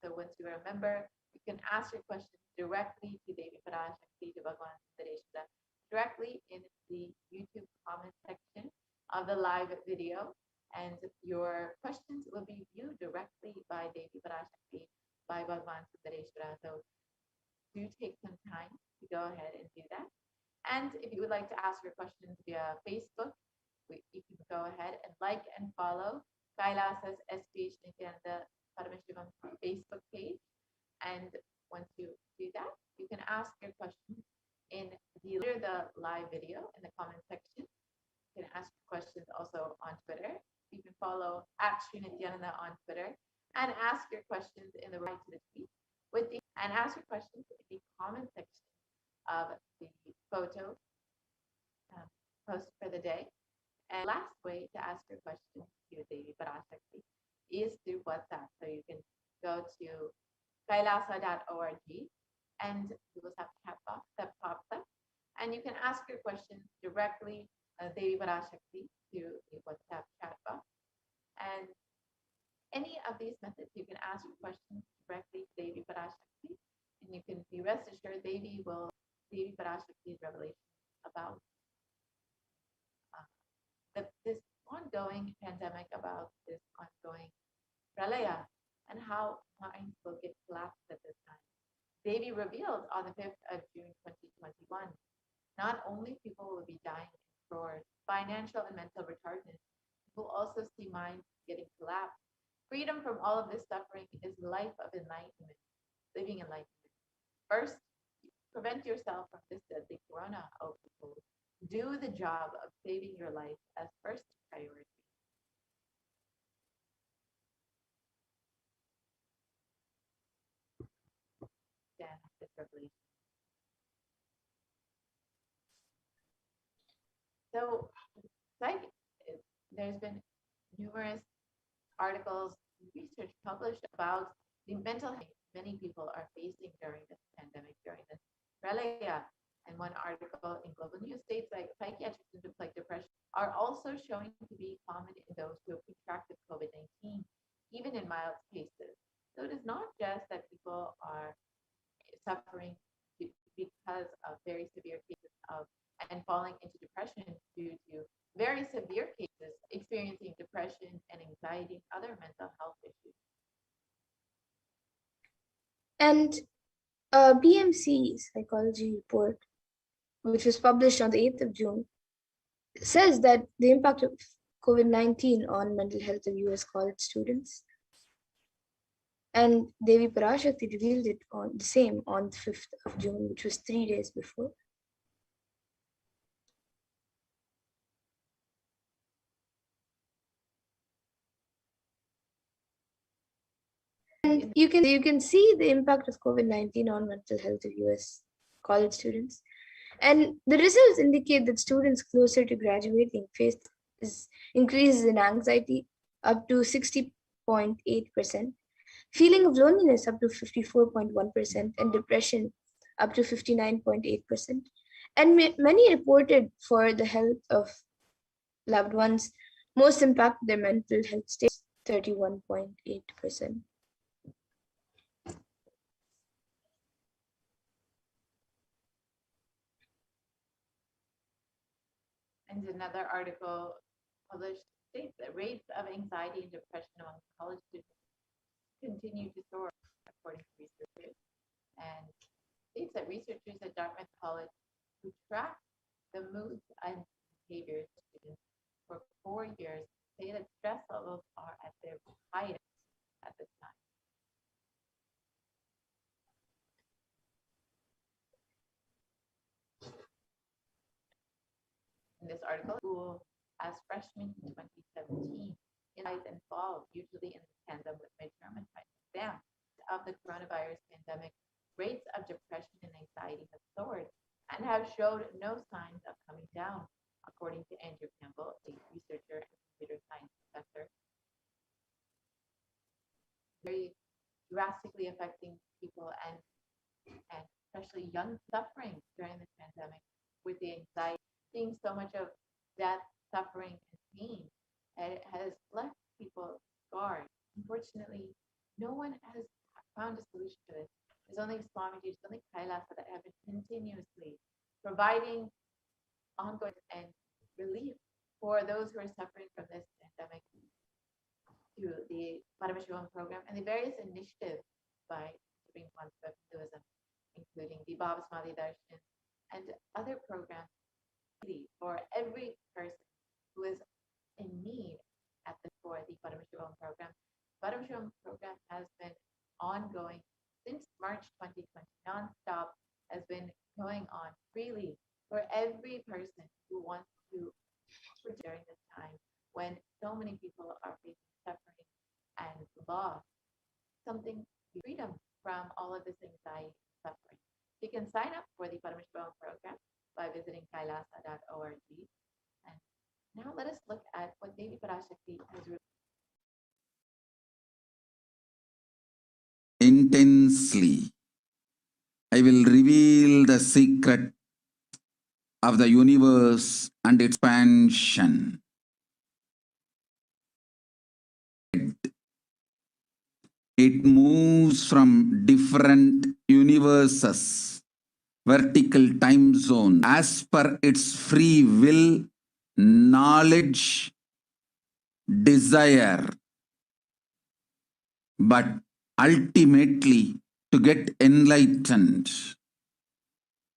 So once you are a member, you can ask your questions directly to Devi Parashakti, to Bhagavan Sundareshwara, directly in the YouTube comment section of the live video. And your questions will be viewed directly by Devi Parashakti, by Bhagavan Sundareshwara. So do take some time to go ahead and do that. And if you would like to ask your questions via Facebook, you can go ahead and like and follow Kailasa's HDH Nithyananda Paramashivam Facebook page. And once you do that, you can ask your questions in the live video in the comment section. You can ask questions also on Twitter. You can follow @Nithyananda on Twitter and ask your questions in the right to the tweet and ask your questions in the comment section of the photo post for the day. And last way to ask your questions to Devi Parashakti is through WhatsApp. So you can go to kailasa.org and you will have a chat box that pops up. And you can ask your questions directly Devi Parashakti through the WhatsApp chat box. And any of these methods, you can ask your questions directly to Devi Parashakti. And you can be rest assured Devi Parashakti's revelation about this ongoing pandemic, about this ongoing pralaya, and how minds will get collapsed at this time. Devi revealed on the 5th of June 2021, not only people will be dying for financial and mental retardedness, people also see minds getting collapsed. Freedom from all of this suffering is life of enlightenment, living enlightenment. First, prevent yourself from this deadly corona, O people. Do the job of saving your life as first priority. This revelation. So, there's been numerous articles, research published about the mental health many people are facing during this pandemic, during this pralaya. And one article in Global News states like psychiatric symptoms like depression are also showing to be common in those who have contracted COVID-19, even in mild cases. So it is not just that people are suffering because of very severe cases and falling into depression due to very severe cases experiencing depression and anxiety and other mental health issues. And a BMC psychology report, which was published on the 8th of June, says that the impact of COVID-19 on mental health of US college students. And Devi Parashakti revealed it on the same on the 5th of June, which was 3 days before. And you can see the impact of COVID-19 on mental health of US college students. And the results indicate that students closer to graduating face increases in anxiety up to 60.8%, feeling of loneliness up to 54.1%, and depression up to 59.8%. And many reported for the health of loved ones, most impact their mental health state, 31.8%. And another article published states that rates of anxiety and depression among college students continue to soar, according to researchers. And states that researchers at Dartmouth College who tracked the moods and behaviors of students for 4 years say that stress levels are at their highest at this time. In this article, school as freshmen in 2017, in rise and fall, usually in tandem with midterm and final exams. Of the coronavirus pandemic, rates of depression and anxiety have soared and have showed no signs of coming down, according to Andrew Campbell, a researcher and computer science professor. Very drastically affecting people and especially young suffering during the pandemic with the anxiety, seeing so much of death, suffering, and pain. And it has left people scarred. Unfortunately, no one has found a solution to this. There's only Swamiji, there's only Kailasa that have been continuously providing ongoing and relief for those who are suffering from this pandemic through the Paramashivoham program and the various initiatives by Supreme Concept of Hinduism, including the Baba Samadhi Darshan and other programs for every person who is in need for the Paramashivoham program. Paramashivoham program has been ongoing since March 2020, nonstop, has been going on freely for every person who wants to during this time when so many people are facing suffering and loss, something freedom from all of this anxiety and suffering. You can sign up for the Paramashivoham program by visiting kailasa.org. And now let us look at what Devi Parashakti has revealed. Intensely, I will reveal the secret of the universe and expansion. It moves from different universes, vertical time zone, as per its free will, knowledge, desire, but ultimately to get enlightened,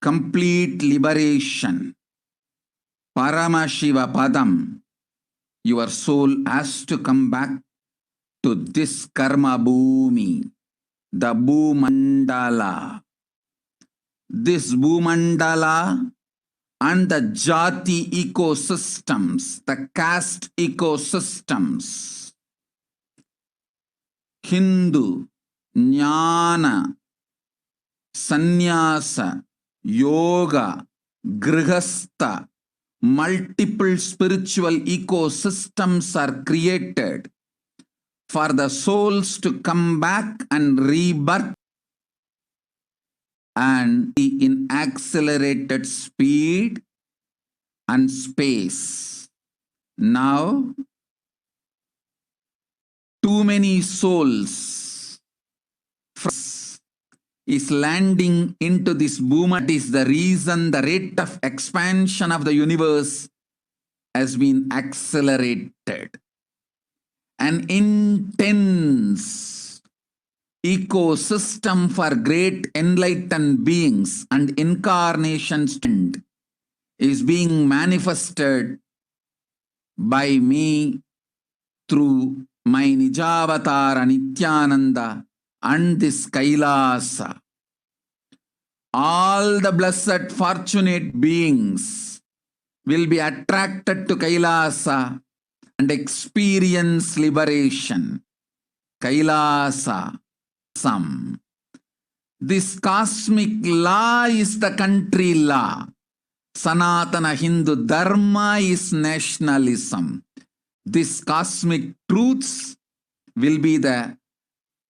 complete liberation, Paramashiva Padam, your soul has to come back to this karma bhumi, the Bhumandala. This Bhumandala and the Jati ecosystems, the caste ecosystems, Hindu, Jnana, Sannyasa, Yoga, Grihastha, multiple spiritual ecosystems are created for the souls to come back and rebirth and in accelerated speed and space. Now, too many souls is landing into this boom. That is the reason the rate of expansion of the universe has been accelerated. An intense ecosystem for great enlightened beings and incarnations is being manifested by me through my Nijavatara Nithyananda and this Kailasa. All the blessed fortunate beings will be attracted to Kailasa and experience liberation. Kailasa. This cosmic law is the country law. Sanatana Hindu Dharma is nationalism. This cosmic truths will be the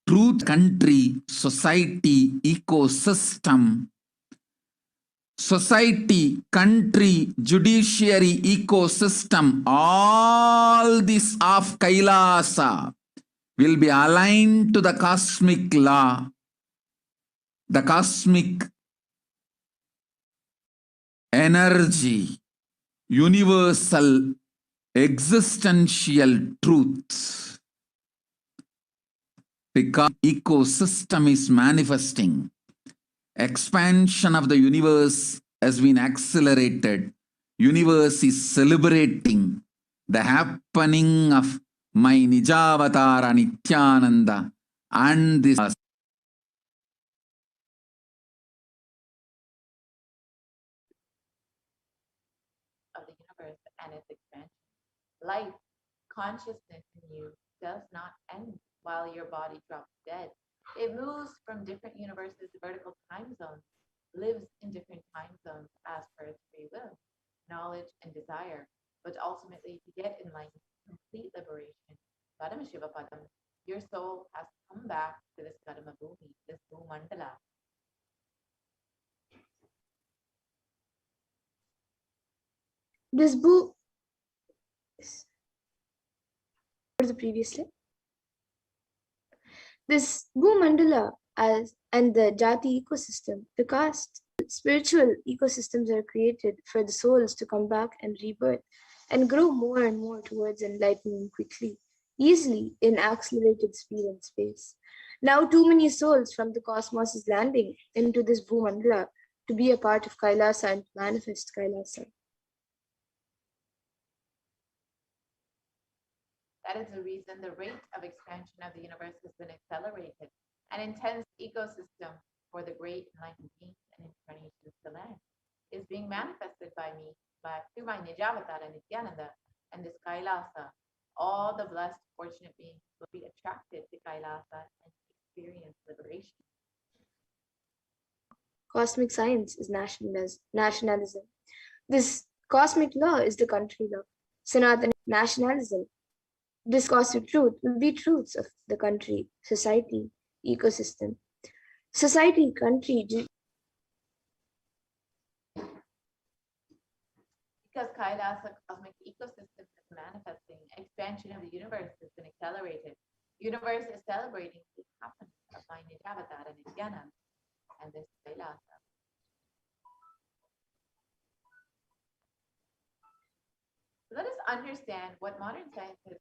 truth, country, society, ecosystem. Society, country, judiciary, ecosystem, all this of Kailasa will be aligned to the cosmic law, the cosmic energy, universal existential truths. Because ecosystem is manifesting, expansion of the universe has been accelerated. Universe is celebrating the happening of my Nijavatara Nithyananda and this Of the universe and its expansion. Life, consciousness in you does not end while your body drops dead. It moves from different universes to vertical time zones, lives in different time zones as per its free will, knowledge, and desire, but ultimately to get enlightened, complete liberation. Paramashiva Padam, your soul has come back to this Karma Bhumi, this Bhumandala. This book the previous slide. This Bhumandala and the Jati ecosystem, the caste, spiritual ecosystems are created for the souls to come back and rebirth and grow more and more towards enlightenment quickly, easily in accelerated speed and space. Now too many souls from the cosmos is landing into this Bhumandala to be a part of Kailasa and manifest Kailasa. That is the reason the rate of expansion of the universe has been accelerated. An intense ecosystem for the great enlightened beings and incarnations to land is being manifested by me, through my Nijavatara Nithyananda and this Kailasa. All the blessed, fortunate beings will be attracted to Kailasa and experience liberation. Cosmic science is nationalism. This cosmic law is the country law. Sanatana nationalism. This cosmic truth will be truths of the country, society, ecosystem. Society, country. Because Kailasa cosmic ecosystem is manifesting, expansion of the universe has been accelerated. Universe is celebrating the happening of my Nijavatara Nithyananda and this Kailasa. Let us understand what modern science has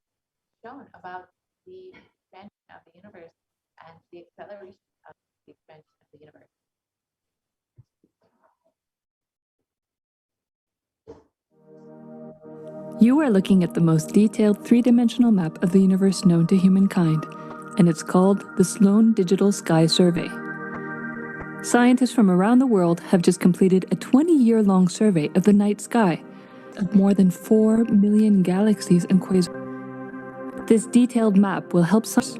shown about the expansion of the universe and the acceleration of the expansion of the universe. You are looking at the most detailed three-dimensional map of the universe known to humankind, and it's called the Sloan Digital Sky Survey. Scientists from around the world have just completed a 20-year-long survey of the night sky of more than 4 million galaxies and quasars. This detailed map will help stars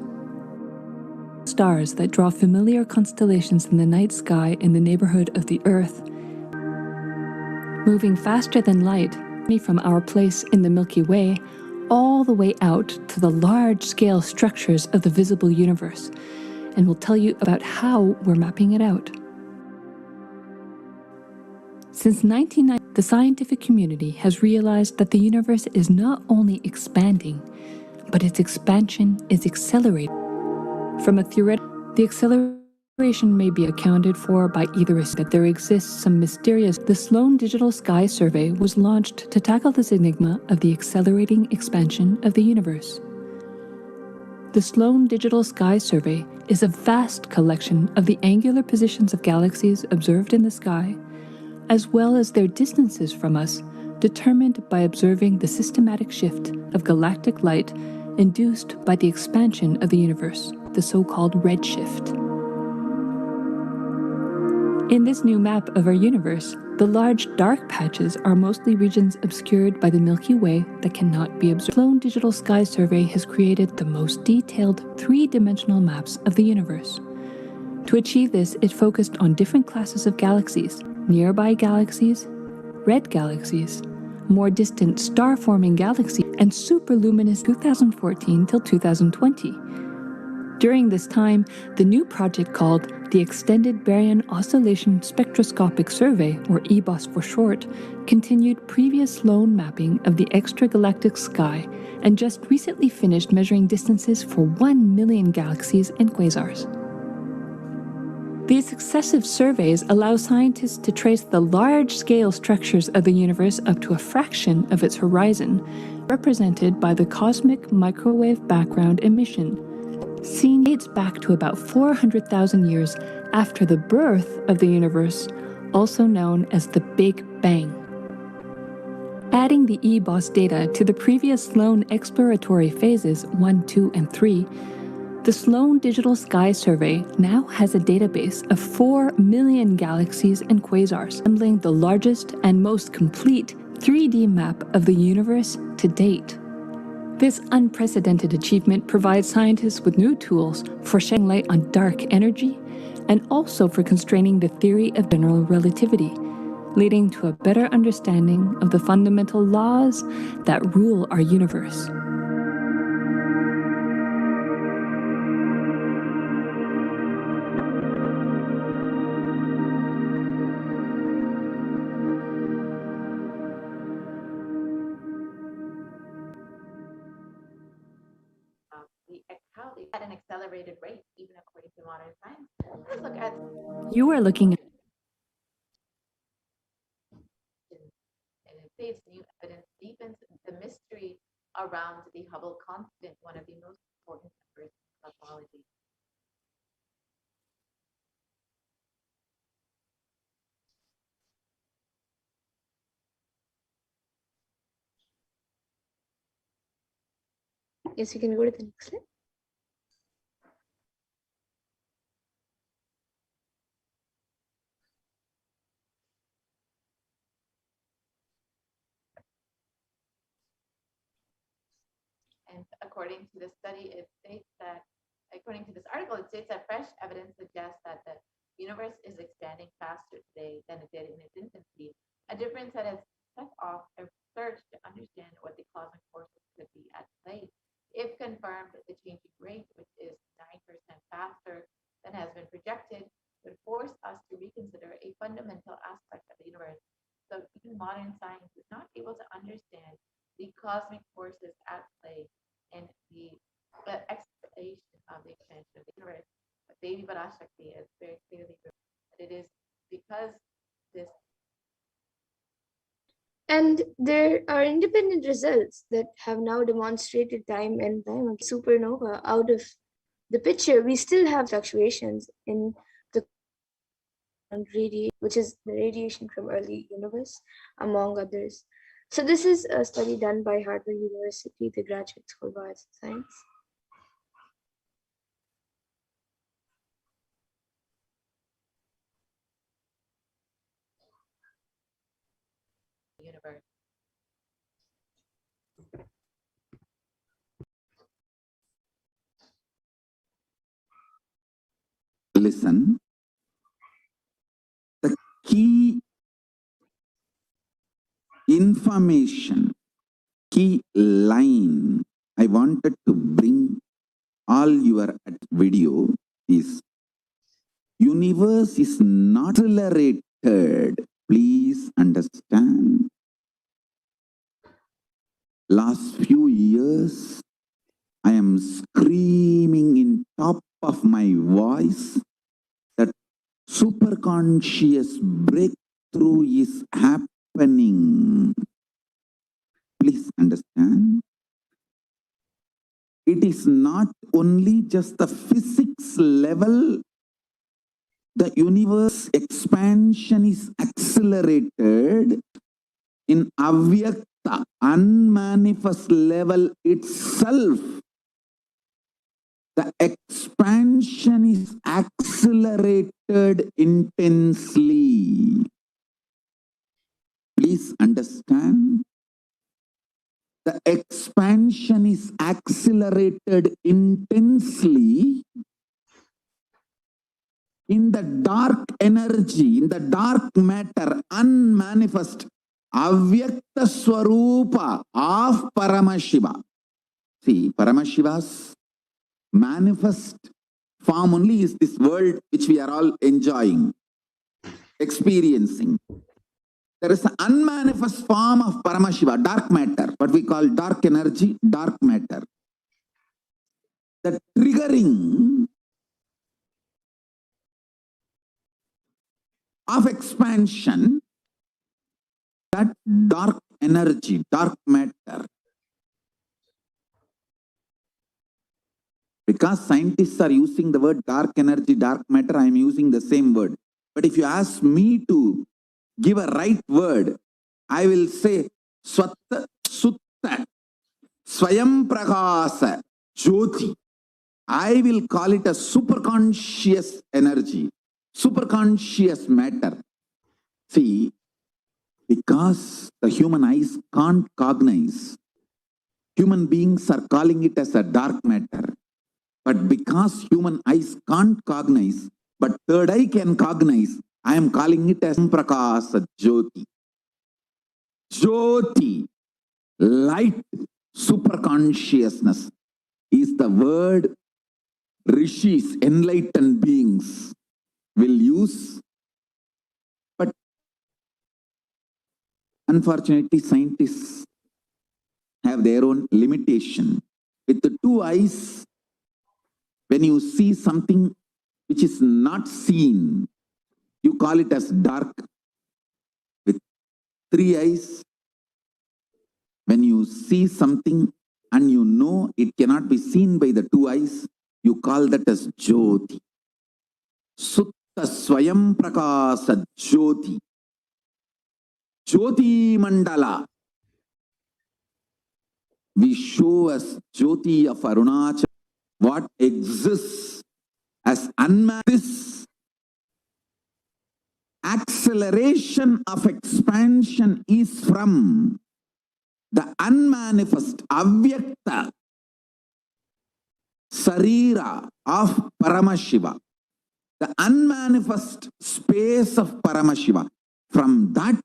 that draw familiar constellations in the night sky in the neighborhood of the Earth, moving faster than light from our place in the Milky Way all the way out to the large-scale structures of the visible universe, and we'll tell you about how we're mapping it out. Since 1990, the scientific community has realized that the universe is not only expanding, but its expansion is accelerating. From a theoretical, the acceleration may be accounted for by either that there exists some mysterious. The Sloan Digital Sky Survey was launched to tackle this enigma of the accelerating expansion of the universe. The Sloan Digital Sky Survey is a vast collection of the angular positions of galaxies observed in the sky, as well as their distances from us, determined by observing the systematic shift of galactic light induced by the expansion of the universe, the so-called redshift. In this new map of our universe, the large dark patches are mostly regions obscured by the Milky Way that cannot be observed. The Sloan Digital Sky Survey has created the most detailed three-dimensional maps of the universe. To achieve this, it focused on different classes of galaxies, nearby galaxies, red galaxies, more distant star-forming galaxies, and superluminous 2014 till 2020. During this time, the new project called the Extended Baryon Oscillation Spectroscopic Survey, or EBOS for short, continued previous lone mapping of the extragalactic sky and just recently finished measuring distances for 1 million galaxies and quasars. These successive surveys allow scientists to trace the large-scale structures of the universe up to a fraction of its horizon, represented by the cosmic microwave background emission, seen dates back to about 400,000 years after the birth of the universe, also known as the Big Bang. Adding the EBOS data to the previous Sloan exploratory phases 1, 2, and 3, the Sloan Digital Sky Survey now has a database of 4 million galaxies and quasars, resembling the largest and most complete 3D map of the universe to date. This unprecedented achievement provides scientists with new tools for shedding light on dark energy and also for constraining the theory of general relativity, leading to a better understanding of the fundamental laws that rule our universe. How they at an accelerated rate, even according to modern science. Let's look at. You are looking at And it says new evidence deepens the mystery around the Hubble constant, one of the most important numbers in cosmology. Yes, we can go to the next slide. And according to the study, it states that, according to this article, it states that fresh evidence suggests that the universe is expanding faster today than it did in its infancy, a difference that has set off a search to understand what the cosmic forces could be at play. If confirmed, the changing rate, which is 9% faster than has been projected, would force us to reconsider a fundamental aspect of the universe. So even modern science is not able to understand the cosmic forces at play and the explanation of the expansion of the universe. But Devi Parashakti is very clearly that it is because this. And there are independent results that have now demonstrated time and time again. Supernova out of the picture, we still have fluctuations in the radiation, which is the radiation from early universe, among others. So this is a study done by Harvard University, the Graduate School of Arts and Science. Universe. Listen, the key information, key line I wanted to bring all your video is universe is not accelerated. Please understand. Last few years, I am screaming in top of my voice that superconscious breakthrough is happening. Please understand. It is not only just the physics level. The universe expansion is accelerated in avyakta, unmanifest level itself. The expansion is accelerated intensely. Please understand. The expansion is accelerated intensely in the dark energy, in the dark matter, unmanifest. Avyakta Swarupa of Paramashiva. See, Paramashiva's manifest form only is this world which we are all enjoying, experiencing. There is an unmanifest form of Paramashiva, dark matter, what we call dark energy, dark matter. The triggering of expansion, that dark energy, dark matter. Because scientists are using the word dark energy, dark matter, I am using the same word. But if you ask me to give a right word, I will say Swatta Sutta Swayam Prakasa Jyoti. I will call it a superconscious energy, superconscious matter. See, because the human eyes can't cognize, human beings are calling it as a dark matter. But because human eyes can't cognize, but third eye can cognize, I am calling it as Prakasa Jyoti. Jyoti, light, superconsciousness, is the word rishis, enlightened beings, will use. But unfortunately, scientists have their own limitation. With the two eyes, when you see something which is not seen, you call it as dark. With three eyes, when you see something and you know it cannot be seen by the two eyes, you call that as Jyoti. Sutta Swayam Prakasa Jyoti. Jyoti Mandala. We show as Jyoti of Arunachal what exists as unmanifest. This acceleration of expansion is from the unmanifest, avyakta sarira of Paramashiva, the unmanifest space of Paramashiva. From that,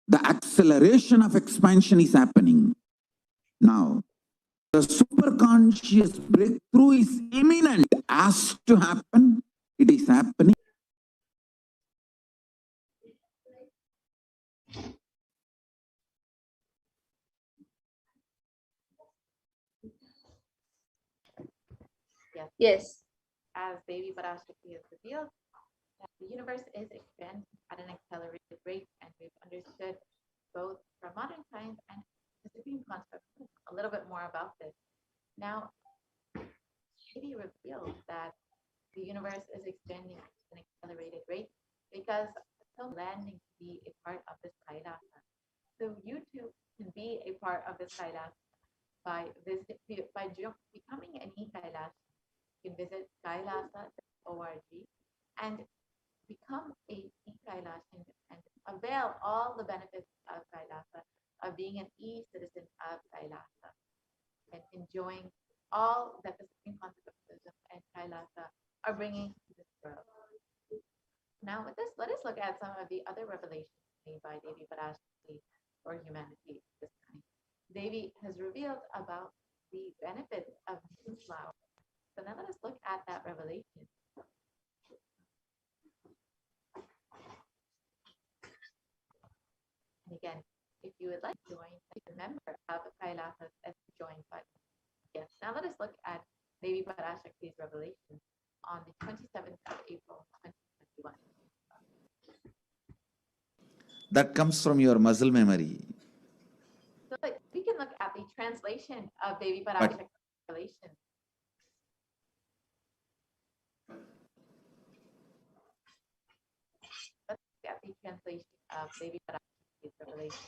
the acceleration of expansion is happening. Now, the superconscious breakthrough is imminent, has to happen. It is happening. Yes. Yes. As Devi Parashakti has revealed, that the universe is expanding at an accelerated rate, and we've understood both from modern science and the Supreme concept a little bit more about this. Now, Devi revealed that the universe is expanding at an accelerated rate because some landing to be a part of this Kailasa. So you too can be a part of this Kailasa by becoming an e-Kailasa. You can visit kailasa.org and become a e-Kailasan and avail all the benefits of Kailasa, of being an e-citizen of Kailasa, and enjoying all that the Supreme concept of Buddhism and Kailasa are bringing to this world. Now, with this, let us look at some of the other revelations made by Devi Parashakti for humanity this time. Devi has revealed about the benefits of neem flower. So now let us look at that revelation. And again, if you would like to join, please remember of Kailasas as the join button. Yes, now let us look at Devi Parashakti's revelation on the 27th of April, 2021. That comes from your muscle memory. So we can look at the translation of Devi Parashakti's revelation. Let's look at the translation of Devi Parashakti's revelation.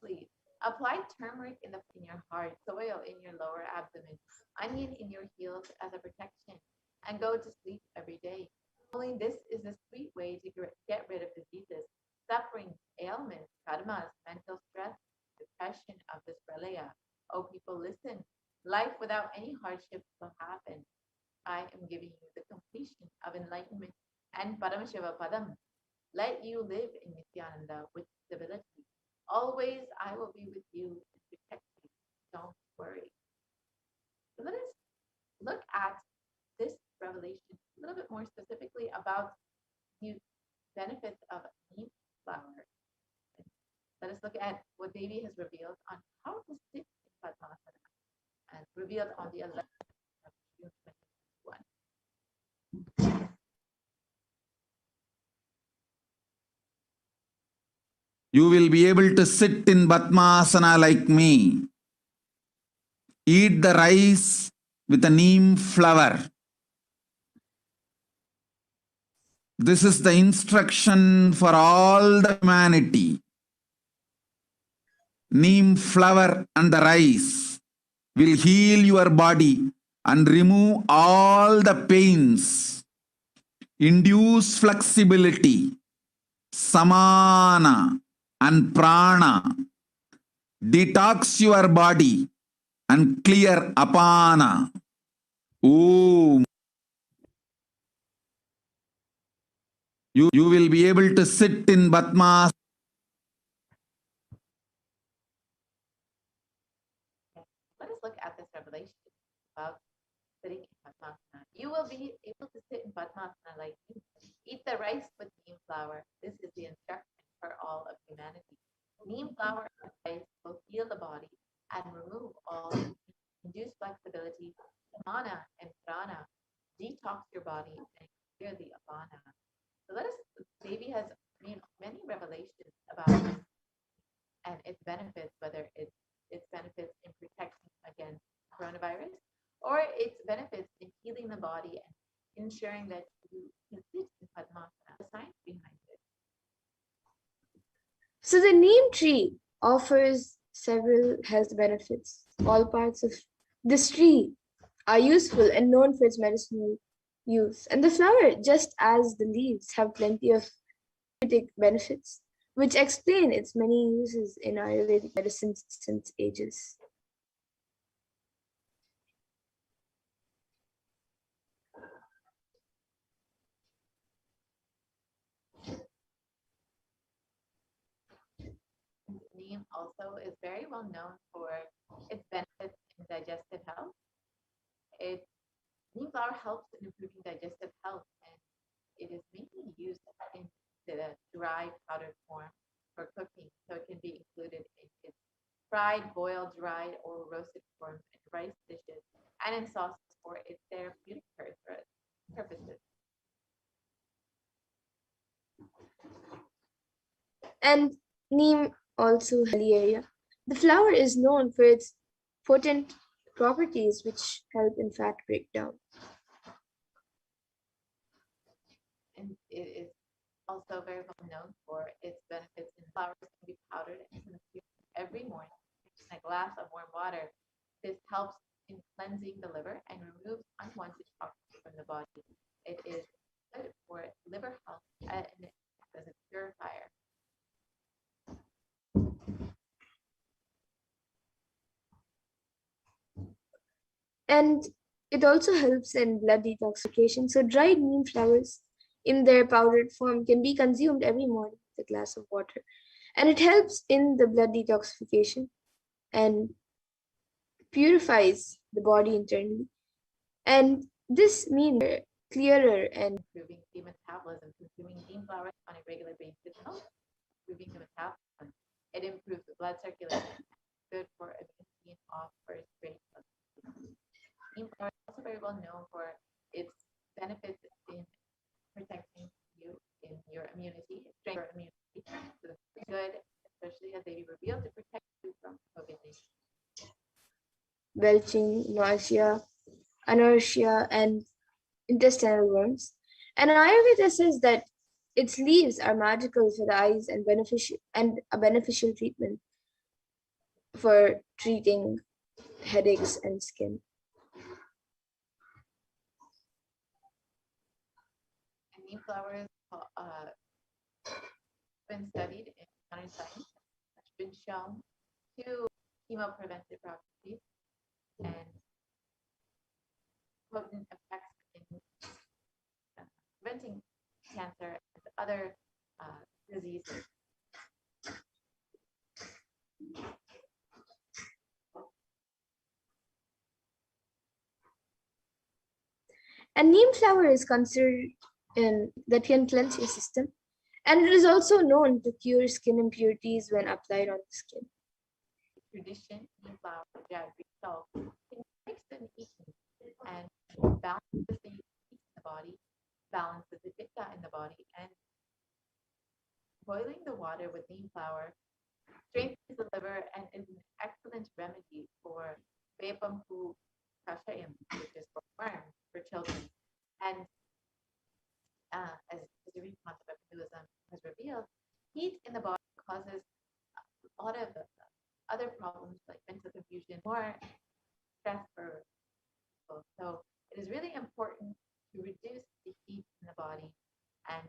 Please apply turmeric in your heart, soil in your lower abdomen, onion in your heels as a protection, and go to sleep every day. Only this is a sweet way to get rid of diseases, suffering, ailments, karmas, mental stress, depression of this pralaya. Oh, people, listen. Life without any hardship will happen. I am giving you the completion of enlightenment and Paramashiva. Paramashiva Padam. Let you live in Nithyananda with stability. Always I will be with you and protect you. Don't worry. So let us look at this revelation a little bit more specifically about the benefits of neem flower. Let us look at what Devi has revealed on how to sit in Padmasana and revealed on the 11th of June 2021. You will be able to sit in Padmasana like me. Eat the rice with a neem flower. This is the instruction for all the humanity. Neem flower and the rice will heal your body and remove all the pains, induce flexibility, samana and prana, detox your body and clear apana. Om. You will be able to sit in Padmasana. Let us look at this revelation about sitting in Padmasana. You will be able to sit in Padmasana like me. Eat the rice with neem flower. This is the instruction for all of humanity. Neem flower and rice will heal the body and remove all induce flexibility, mana and prana, detox your body and clear the apana. So let us, Devi has many revelations about this and its benefits, whether it's its benefits in protection against coronavirus or its benefits in healing the body and ensuring that you can sit in Padmasana, the science behind it. So the neem tree offers several health benefits. All parts of this tree are useful and known for its medicinal use. And the flower, just as the leaves, have plenty of therapeutic benefits, which explain its many uses in Ayurvedic medicine since ages. Neem also is very well known for its benefits in digestive health. Neem flower helps in improving digestive health, and it is mainly used in the dried powdered form for cooking, so it can be included in its fried, boiled, dried, or roasted forms in rice dishes and in sauces for its therapeutic purposes. And neem also area. The flower is known for its potent properties which help in fat breakdown. And it is also very well known for its benefits in flowers can be powdered and consumed every morning in a glass of warm water. This helps in cleansing the liver and removes unwanted toxins from the body. It is good for liver health and it acts as a purifier. And it also helps in blood detoxification. So dried neem flowers in their powdered form can be consumed every morning with a glass of water. And it helps in the blood detoxification and purifies the body internally. And this means clearer and improving the metabolism. Consuming neem flowers on a regular basis helps improving the metabolism. It improves the blood circulation. Good for immunity and offers great flexibility. Neem flower is also very well known for its benefits in protecting you in your immunity, strength your immunity. So it's good, especially as they reveal to protect you from COVID-19. belching, nausea, inertia, and intestinal worms. And Ayurveda says that its leaves are magical for the eyes and a beneficial treatment for treating headaches and skin. And neem flowers been studied in modern science, has been shown to chemopreventive properties and potent effects in preventing cancer, and other diseases. And neem flower is considered that can cleanse your system. And it is also known to cure skin impurities when applied on the skin. Tradition, neem flower, jaggery, salt can mix and eat and balances the heat in the body, balances the pitta in the body, and boiling the water with neem flower strengthens the liver and is an excellent remedy for Vepampu Kashayam, which is for worms for children. And as the Supreme concept of Hinduism has revealed, heat in the body causes a lot of other problems like mental confusion, more stress for people. So it is really important to reduce the heat in the body and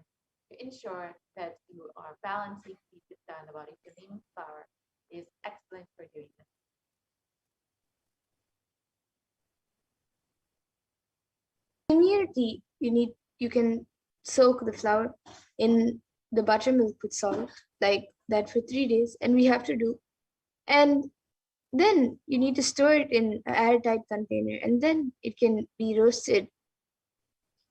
to ensure that you are balancing heat in the body. So neem flower is excellent for doing this. Immunity, you can soak the flower in the buttermilk with salt, like that for 3 days, and we have to do. And then you need to store it in an airtight container, and then it can be roasted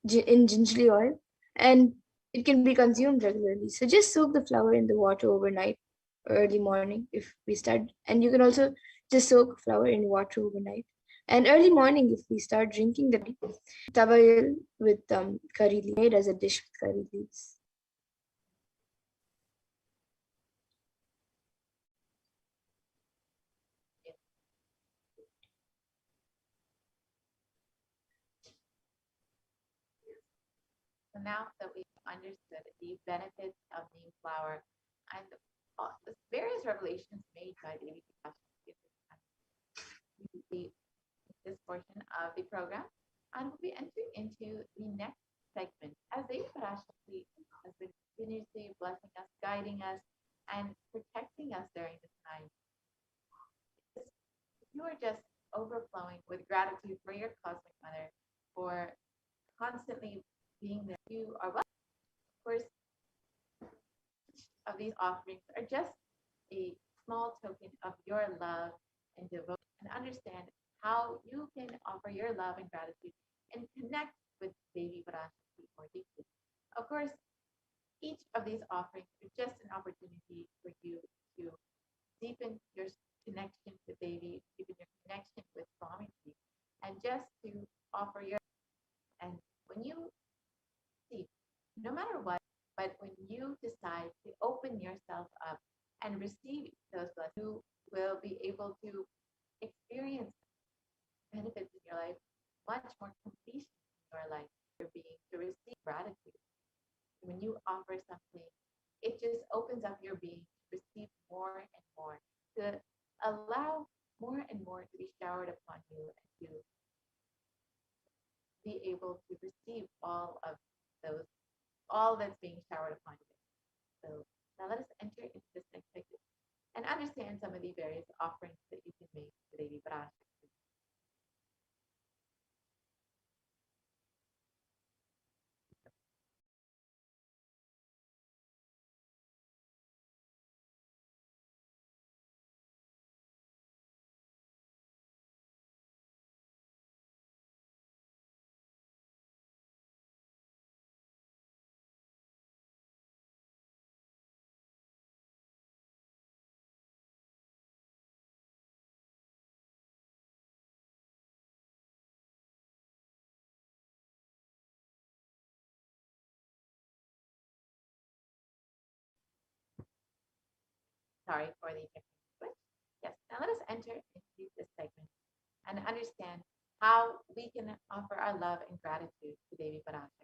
in gingerly oil, and it can be consumed regularly. So just soak the flower in the water overnight or early morning if we start. And you can also just soak flower in water overnight. And early morning, if we start drinking the tabayal with curry leaves, made as a dish with curry leaves. So now that we've understood the benefits of neem flower and the various revelations made by Devi Prakash, this portion of the program, and we'll be entering into the next segment as Devi Parashakti has been continuously blessing us, guiding us, and protecting us during this time. You are just overflowing with gratitude for your cosmic mother, for constantly being there. You are welcome. Of course, each of these offerings are just a small token of your love and devotion, and understand how you can offer your love and gratitude and connect with Devi Parashakti more deeply. Of course, each of these offerings is just an opportunity for you to deepen your connection with Devi, deepen your connection with Swamiji, and just to offer your. And when you see, no matter what, but when you decide to open yourself up and receive those blessings, you will be able to experience benefits in your life, much more completion in your life, your being, to receive gratitude. When you offer something, it just opens up your being to receive more and more, to allow more and more to be showered upon you, and to be able to receive all that's being showered upon you. So now let us enter into this next segment and understand some of the various offerings that you can make to Devi Parashakti. Sorry for the technical switch. Yes, now let us enter into this segment and understand how we can offer our love and gratitude to Devi Parashakti.